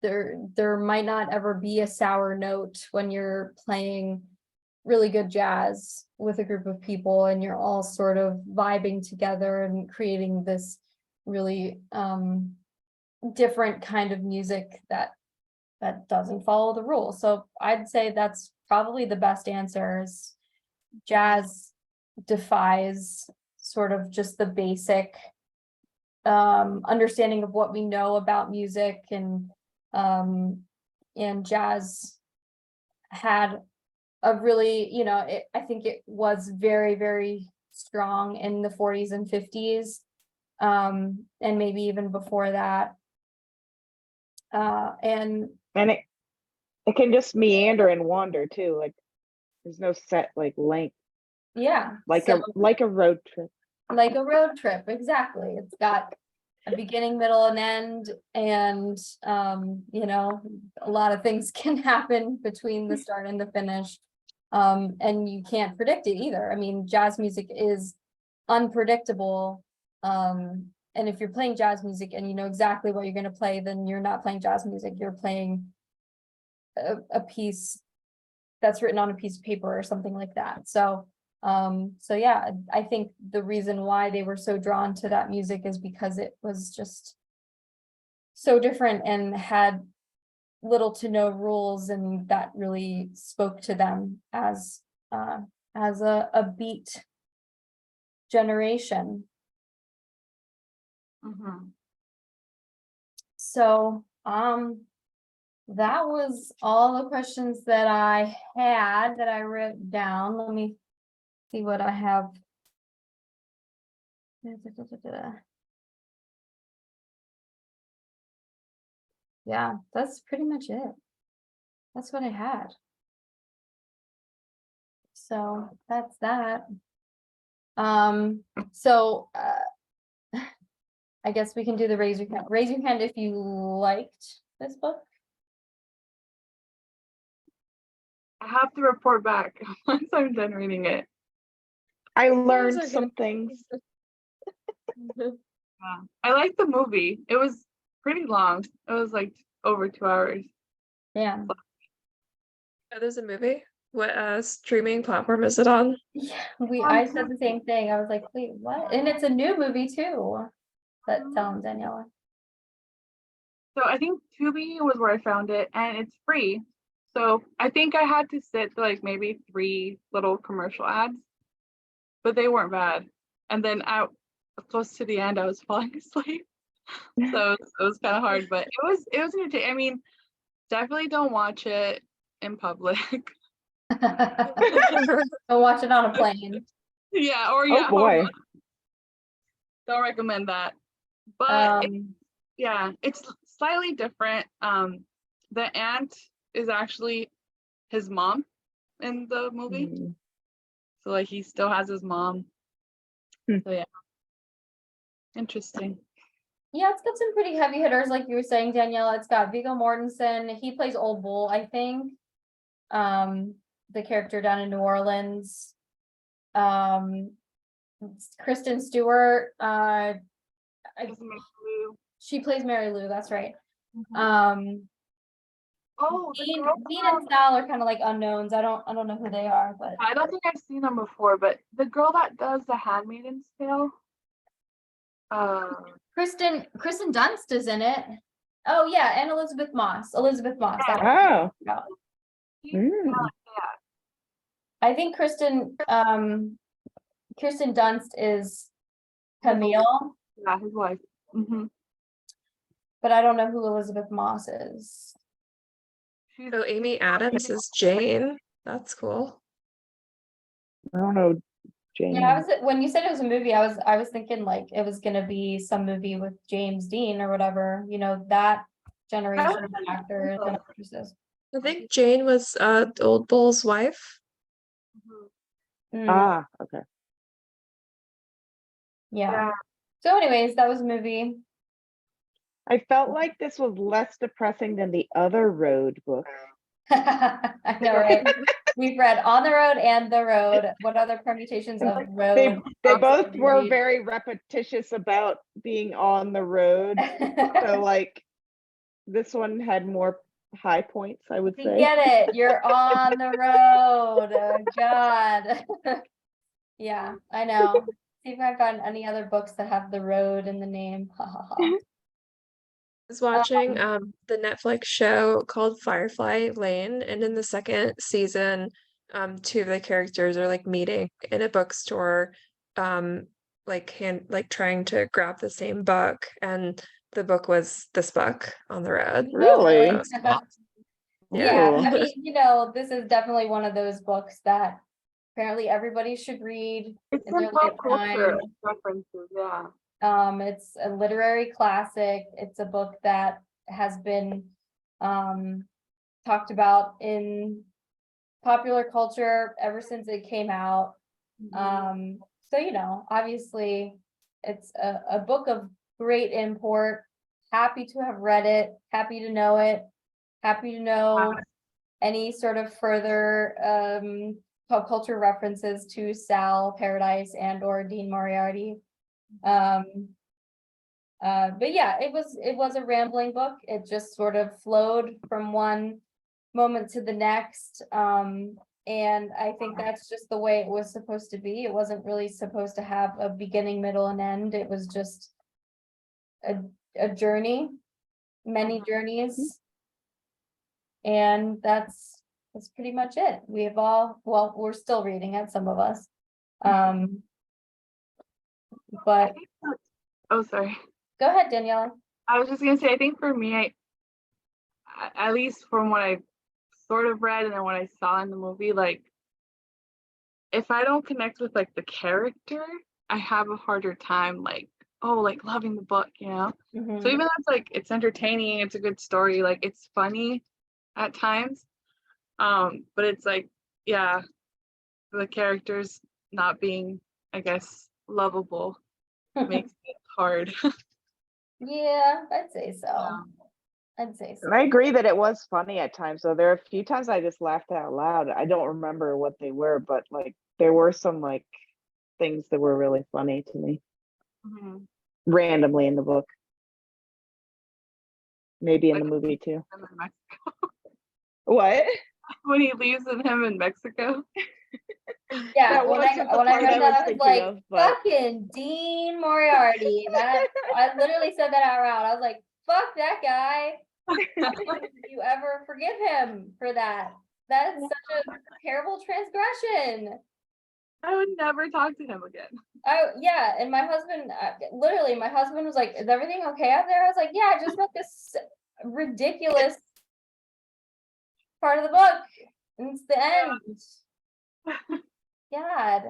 [SPEAKER 1] there might not ever be a sour note when you're playing really good jazz with a group of people and you're all sort of vibing together and creating this really different kind of music that doesn't follow the rules. So I'd say that's probably the best answer is jazz defies sort of just the basic understanding of what we know about music, and jazz had a really, I think it was very, very strong in the 40s and 50s, and maybe even before that. And
[SPEAKER 3] it can just meander and wander too. Like there's no set like length.
[SPEAKER 1] yeah,
[SPEAKER 3] Like
[SPEAKER 1] so,
[SPEAKER 3] a road trip.
[SPEAKER 1] like a road trip, exactly. It's got a beginning, middle, and end, and a lot of things can happen between the start and the finish. And you can't predict it either. I mean, jazz music is unpredictable. And if you're playing jazz music and you know exactly what you're going to play, then you're not playing jazz music. You're playing a piece that's written on a piece of paper or something like that. So, so yeah, I think the reason why they were so drawn to that music is because it was just so different and had little to no rules, and that really spoke to them as a beat generation.
[SPEAKER 2] Mhm.
[SPEAKER 1] So, that was all the questions that I had that I wrote down. Let me see what I have. Yeah, that's pretty much it. That's what I had. So that's that. So I guess we can do the raise your hand. Raise your hand if you liked this book.
[SPEAKER 2] I have to report back once I'm done reading it.
[SPEAKER 3] I
[SPEAKER 5] Those
[SPEAKER 3] learned
[SPEAKER 5] are
[SPEAKER 3] some
[SPEAKER 5] good.
[SPEAKER 3] things.
[SPEAKER 2] Yeah. I liked the movie. It was pretty long. It was like over 2 hours.
[SPEAKER 1] Yeah.
[SPEAKER 5] Oh, there's a movie. What streaming platform is it on?
[SPEAKER 1] Yeah, I said the same thing. I was like, wait, what? And it's a new movie too. But tell them, Daniela.
[SPEAKER 2] So I think Tubi was where I found it, and it's free. So I think I had to sit through like maybe 3 little commercial ads, but they weren't bad. And then close to the end, I was falling asleep. So it was kind of hard, but it was entertaining. I mean, definitely don't watch it in public.
[SPEAKER 1] Go watch it on a plane.
[SPEAKER 2] Yeah, or
[SPEAKER 3] Oh
[SPEAKER 2] yeah,
[SPEAKER 3] boy.
[SPEAKER 2] don't recommend that. But
[SPEAKER 1] Um,
[SPEAKER 2] yeah, it's slightly different. The aunt is actually his mom in the movie.
[SPEAKER 3] Mm.
[SPEAKER 2] So like he still has his mom.
[SPEAKER 3] Hmm.
[SPEAKER 2] So yeah. Interesting.
[SPEAKER 1] yeah, it's got some pretty heavy hitters, like you were saying, Daniela. It's got Viggo Mortensen. He plays Old Bull, I think. The character down in New Orleans. Kristen Stewart. She plays Mary Lou. That's right.
[SPEAKER 2] Oh, the
[SPEAKER 1] Dean,
[SPEAKER 2] girl
[SPEAKER 1] Dean and Sal are kind of like unknowns. I don't know who they are, but
[SPEAKER 2] I don't think I've seen them before, but the girl that does the Handmaid's Tale.
[SPEAKER 1] Kristen Dunst is in it. Oh yeah, and Elizabeth Moss. Elizabeth Moss. That's what
[SPEAKER 3] Oh.
[SPEAKER 1] I'm talking about.
[SPEAKER 3] Mm.
[SPEAKER 1] I think Kristen Dunst is Camille,
[SPEAKER 2] Yeah, his wife. Mm-hmm.
[SPEAKER 1] but I don't know who Elizabeth Moss is.
[SPEAKER 5] Oh, Amy Adams is Jane. That's cool.
[SPEAKER 3] I don't know, Jane.
[SPEAKER 1] Yeah, when you said it was a movie, I was thinking like it was gonna be some movie with James Dean or whatever, you know, that generation of actors and actresses.
[SPEAKER 5] I think Jane was Old Bull's wife.
[SPEAKER 1] Mm,
[SPEAKER 3] Ah, okay.
[SPEAKER 1] yeah. So anyways, that was a movie.
[SPEAKER 3] I felt like this was less depressing than the other road book.
[SPEAKER 1] I know, right? We've read On the Road and The Road. What other permutations of road?
[SPEAKER 3] They both were very repetitious about being on the road. So like this one had more high points, I would
[SPEAKER 1] We
[SPEAKER 3] say.
[SPEAKER 1] get it. You're on the road. Oh, God. Yeah, I know. See if I've gotten any other books that have the road in the name.
[SPEAKER 5] I was watching the Netflix show called Firefly Lane, and in the second season, 2 of the characters are like meeting in a bookstore, like trying to grab the same book, and the book was this book, On the Road.
[SPEAKER 3] Really?
[SPEAKER 5] That was cool.
[SPEAKER 1] Yeah,
[SPEAKER 3] Ooh.
[SPEAKER 1] I mean, you know, this is definitely one of those books that apparently everybody should read
[SPEAKER 2] It's
[SPEAKER 1] in their
[SPEAKER 2] in pop culture
[SPEAKER 1] lifetime.
[SPEAKER 2] references, yeah.
[SPEAKER 1] It's a literary classic. It's a book that has been talked about in popular culture ever since it came out. So you know, obviously it's a book of great import. Happy to have read it, happy to know it, happy to know any sort of further pop culture references to Sal Paradise and or Dean Moriarty. But yeah, it was a rambling book. It just sort of flowed from one moment to the next. And I think that's just the way it was supposed to be. It wasn't really supposed to have a beginning, middle, and end. It was just a journey, many journeys. And that's pretty much it. We have all, well, we're still reading it, some of us. But
[SPEAKER 2] Oh, sorry.
[SPEAKER 1] go ahead, Daniela.
[SPEAKER 2] I was just gonna say, I think for me, at least from what I sort of read and then what I saw in the movie, like if I don't connect with like the character, I have a harder time like, oh, like loving the book, you know?
[SPEAKER 1] Mhm.
[SPEAKER 2] So even though it's like it's entertaining, it's a good story, like it's funny at times. But it's like, yeah, the characters not being, I guess, lovable makes it hard.
[SPEAKER 1] Yeah, I'd say so.
[SPEAKER 2] Yeah.
[SPEAKER 1] I'd say so.
[SPEAKER 3] And I agree that it was funny at times. So there are a few times I just laughed out loud. I don't remember what they were, but like there were some like things that were really funny to me
[SPEAKER 2] Mhm.
[SPEAKER 3] randomly in the book. Maybe in the
[SPEAKER 2] Like
[SPEAKER 3] movie too.
[SPEAKER 2] him in Mexico.
[SPEAKER 3] What?
[SPEAKER 2] When he leaves with him in Mexico.
[SPEAKER 1] Yeah,
[SPEAKER 3] That
[SPEAKER 1] when
[SPEAKER 3] wasn't the
[SPEAKER 1] I
[SPEAKER 3] part
[SPEAKER 1] read
[SPEAKER 3] I
[SPEAKER 1] that,
[SPEAKER 3] was
[SPEAKER 1] I was
[SPEAKER 3] thinking
[SPEAKER 1] like,
[SPEAKER 3] of, but
[SPEAKER 1] fucking Dean Moriarty. That I literally said that out loud. I was like, fuck that guy. How could you ever forgive him for that? That is such a terrible transgression.
[SPEAKER 2] I would never talk to him again.
[SPEAKER 1] Yeah, and my husband, literally, my husband was like, "Is everything okay out there?" I was like, "Yeah, I just read this ridiculous part of the book, and it's the end." God,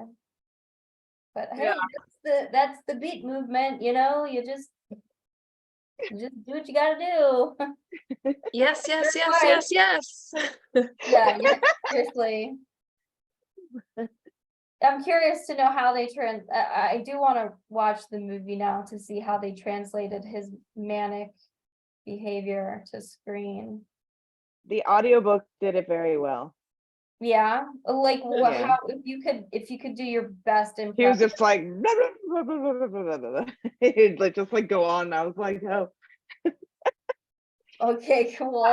[SPEAKER 1] but hey,
[SPEAKER 2] Yeah.
[SPEAKER 1] that's the beat movement, you know. You just do what you gotta do.
[SPEAKER 5] Yes, yes, yes,
[SPEAKER 1] Right.
[SPEAKER 5] yes, yes.
[SPEAKER 1] Yeah, seriously. I'm curious to know how they I do want to watch the movie now to see how they translated his manic behavior to screen.
[SPEAKER 3] the audiobook did it very well.
[SPEAKER 1] Yeah, like
[SPEAKER 3] Yeah.
[SPEAKER 1] how if you could do your best
[SPEAKER 3] He was
[SPEAKER 1] impression.
[SPEAKER 3] just like he'd like just like go on. I was like, oh.
[SPEAKER 1] Okay, cool.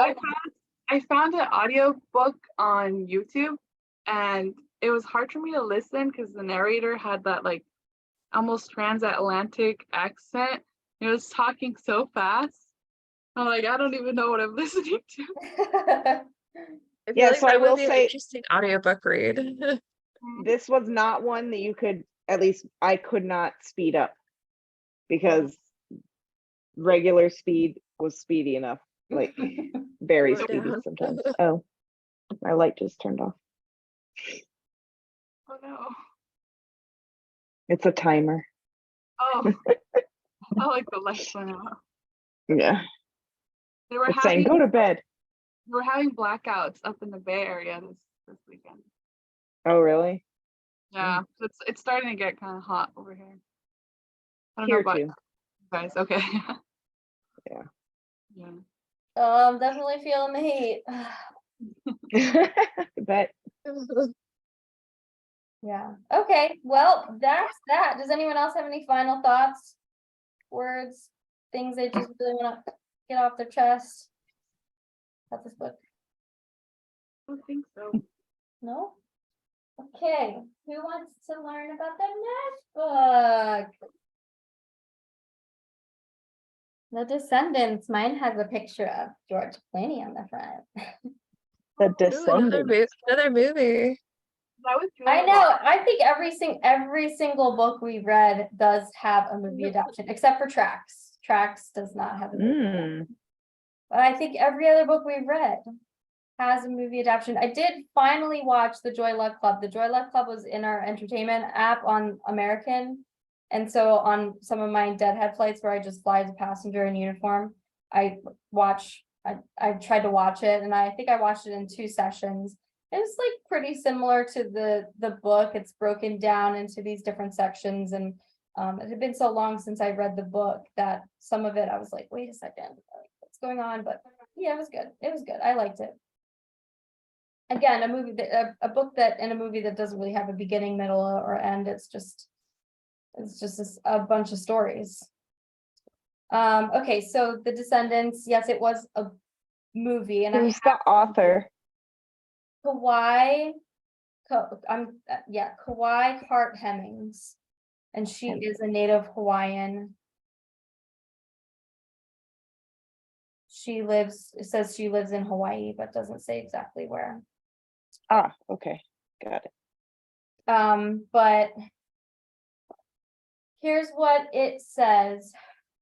[SPEAKER 2] I found an audiobook on YouTube and it was hard for me to listen because the narrator had that like almost transatlantic accent. He was talking so fast. I'm like, I don't even know what I'm listening to.
[SPEAKER 5] I feel
[SPEAKER 3] Yeah,
[SPEAKER 5] like
[SPEAKER 3] so I
[SPEAKER 5] that would
[SPEAKER 3] will
[SPEAKER 5] be an
[SPEAKER 3] say
[SPEAKER 5] interesting audiobook read.
[SPEAKER 3] this was not one that you could, at least I could not speed up because regular speed was speedy enough, like very
[SPEAKER 5] Slow
[SPEAKER 3] speedy
[SPEAKER 5] down.
[SPEAKER 3] sometimes. Oh, my light just turned off.
[SPEAKER 2] Oh no.
[SPEAKER 3] It's a timer.
[SPEAKER 2] Oh, I like the lights went out.
[SPEAKER 3] Yeah,
[SPEAKER 2] They were
[SPEAKER 3] it's saying
[SPEAKER 2] having
[SPEAKER 3] go to bed.
[SPEAKER 2] blackouts up in the Bay Area this weekend.
[SPEAKER 3] Oh, really?
[SPEAKER 2] Yeah, so it's starting to get kind of hot over here. I don't know
[SPEAKER 3] Here
[SPEAKER 2] about
[SPEAKER 3] too.
[SPEAKER 2] you guys. Okay.
[SPEAKER 3] Yeah.
[SPEAKER 2] Yeah.
[SPEAKER 1] Oh, I'm definitely feeling the heat.
[SPEAKER 3] But
[SPEAKER 1] Yeah. Okay. Well, that's that. Does anyone else have any final thoughts, words, things they just really want to get off their chest about this book?
[SPEAKER 2] I don't think so.
[SPEAKER 1] No? Okay. Who wants to learn about the next book? The Descendants. Mine has a picture of George Clooney on the front.
[SPEAKER 3] the
[SPEAKER 5] Ooh, another
[SPEAKER 3] Descendants.
[SPEAKER 5] another movie.
[SPEAKER 2] That was
[SPEAKER 1] I
[SPEAKER 2] Julia
[SPEAKER 1] know. I think every single book we read does have a movie adaptation, except for Tracks. Tracks does not have a movie.
[SPEAKER 3] Mm.
[SPEAKER 1] But I think every other book we've read has a movie adaptation. I did finally watch The Joy Luck Club. The Joy Luck Club was in our entertainment app on American. And so on some of my deadhead flights where I just fly as a passenger in uniform, I tried to watch it, and I think I watched it in 2 sessions. It was like pretty similar to the book. It's broken down into these different sections, and it had been so long since I read the book that some of it I was like, wait a second, what's going on? But yeah, it was good. It was good. I liked it. again, a movie that, a book that, and a movie that doesn't really have a beginning, middle, or end. It's just a bunch of stories. Okay, so The Descendants, yes, it was a movie, and
[SPEAKER 3] Who's the author?
[SPEAKER 1] Kauai, Kauai Hart Hemmings, and she is a native Hawaiian. It says she lives in Hawaii, but doesn't say exactly where.
[SPEAKER 3] Ah, okay, got it.
[SPEAKER 1] But here's what it says.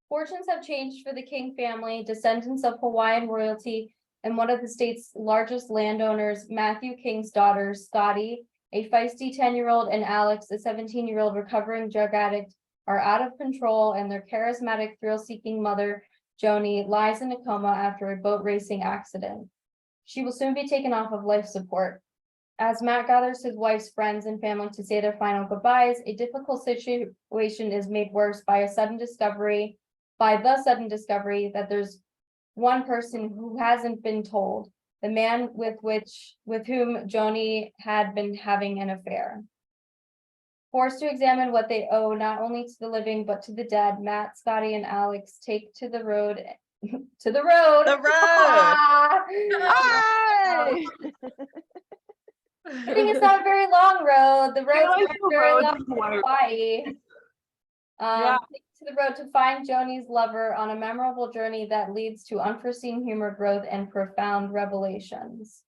[SPEAKER 1] Fortunes have changed for the King family, descendants of Hawaiian royalty, and one of the state's largest landowners, Matthew King's daughters, Scotty, a feisty 10-year-old, and Alex, a 17-year-old recovering drug addict, are out of control, and their charismatic, thrill-seeking mother, Joni, lies in a coma after a boat racing accident. She will soon be taken off of life support. As Matt gathers his wife's friends and family to say their final goodbyes, a difficult situation is made worse by the sudden discovery that there's one person who hasn't been told, the man with whom Joni had been having an affair. Forced to examine what they owe not only to the living but to the dead, Matt, Scotty, and Alex take to the road. To the road.
[SPEAKER 4] The road.
[SPEAKER 3] Hi!
[SPEAKER 1] I think it's not a very long road. The road's
[SPEAKER 2] like
[SPEAKER 1] not
[SPEAKER 2] the
[SPEAKER 1] very
[SPEAKER 2] road
[SPEAKER 1] long
[SPEAKER 2] to
[SPEAKER 1] to
[SPEAKER 2] Hawaii.
[SPEAKER 1] Hawaii.
[SPEAKER 2] Yeah.
[SPEAKER 1] To the road to find Joni's lover on a memorable journey that leads to unforeseen humor, growth, and profound revelations.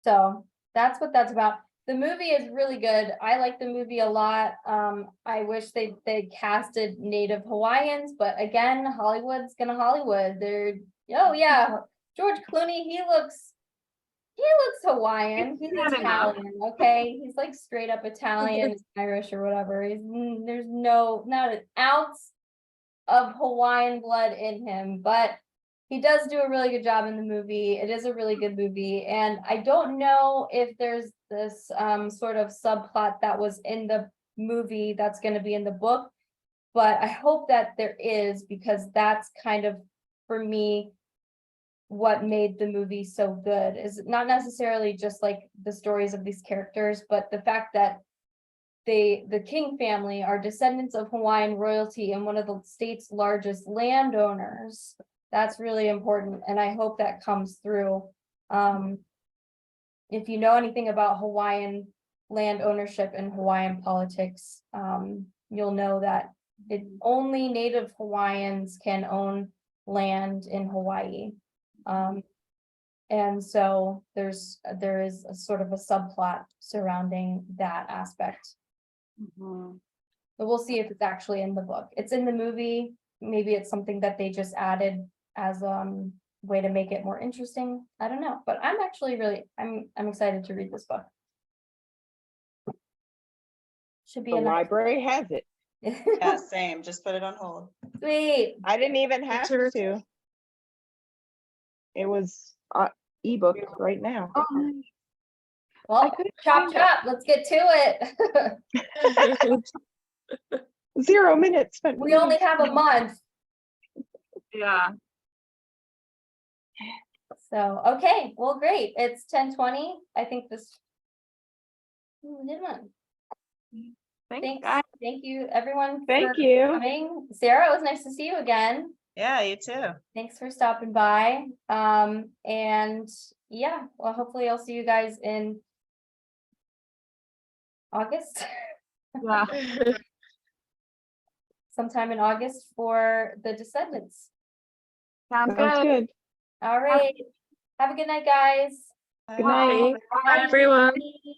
[SPEAKER 1] So that's what that's about. The movie is really good. I like the movie a lot. I wish they casted native Hawaiians, but again, Hollywood's gonna Hollywood. Oh yeah, George Clooney, he looks Hawaiian. He's
[SPEAKER 2] good enough.
[SPEAKER 1] Italian, okay? He's like straight up Italian, Irish, or whatever. There's not an ounce of Hawaiian blood in him, but he does do a really good job in the movie. It is a really good movie, and I don't know if there's this sort of subplot that was in the movie that's going to be in the book, but I hope that there is, because that's kind of, for me, what made the movie so good. Is not necessarily just like the stories of these characters, but the fact that the King family are descendants of Hawaiian royalty and one of the state's largest landowners. That's really important, and I hope that comes through. If you know anything about Hawaiian land ownership and Hawaiian politics, you'll know that only native Hawaiians can own land in Hawaii. And so there is a sort of a subplot surrounding that aspect.
[SPEAKER 2] Mhm.
[SPEAKER 1] But we'll see if it's actually in the book. It's in the movie. Maybe it's something that they just added as way to make it more interesting. I don't know, but I'm actually I'm excited to read this book. Should be
[SPEAKER 3] The
[SPEAKER 1] a nice-
[SPEAKER 3] library has it.
[SPEAKER 4] Yeah, same. Just put it on hold.
[SPEAKER 1] Sweet.
[SPEAKER 3] I didn't even have to. It was ebook right now.
[SPEAKER 2] Oh,
[SPEAKER 1] Well,
[SPEAKER 2] couldn't
[SPEAKER 1] chop
[SPEAKER 2] find it.
[SPEAKER 1] chop. Let's get to it.
[SPEAKER 3] 0 minutes spent.
[SPEAKER 1] We only have a month.
[SPEAKER 2] yeah.
[SPEAKER 1] So, okay, well, great. It's 10:20. I think this. Good one.
[SPEAKER 2] Thanks,
[SPEAKER 1] Thanks. Thank you, everyone.
[SPEAKER 3] Thank
[SPEAKER 1] for
[SPEAKER 3] you.
[SPEAKER 1] coming. Sarah, it was nice to see you again.
[SPEAKER 4] Yeah, you too.
[SPEAKER 1] Thanks for stopping by. And yeah, well, hopefully I'll see you guys in August,
[SPEAKER 2] Yeah.
[SPEAKER 1] sometime in August for The Descendants.
[SPEAKER 2] Sounds
[SPEAKER 3] Sounds
[SPEAKER 2] good.
[SPEAKER 3] good.
[SPEAKER 1] All right. Have a good night, guys.
[SPEAKER 3] Good night.
[SPEAKER 5] Bye, everyone.
[SPEAKER 1] Bye.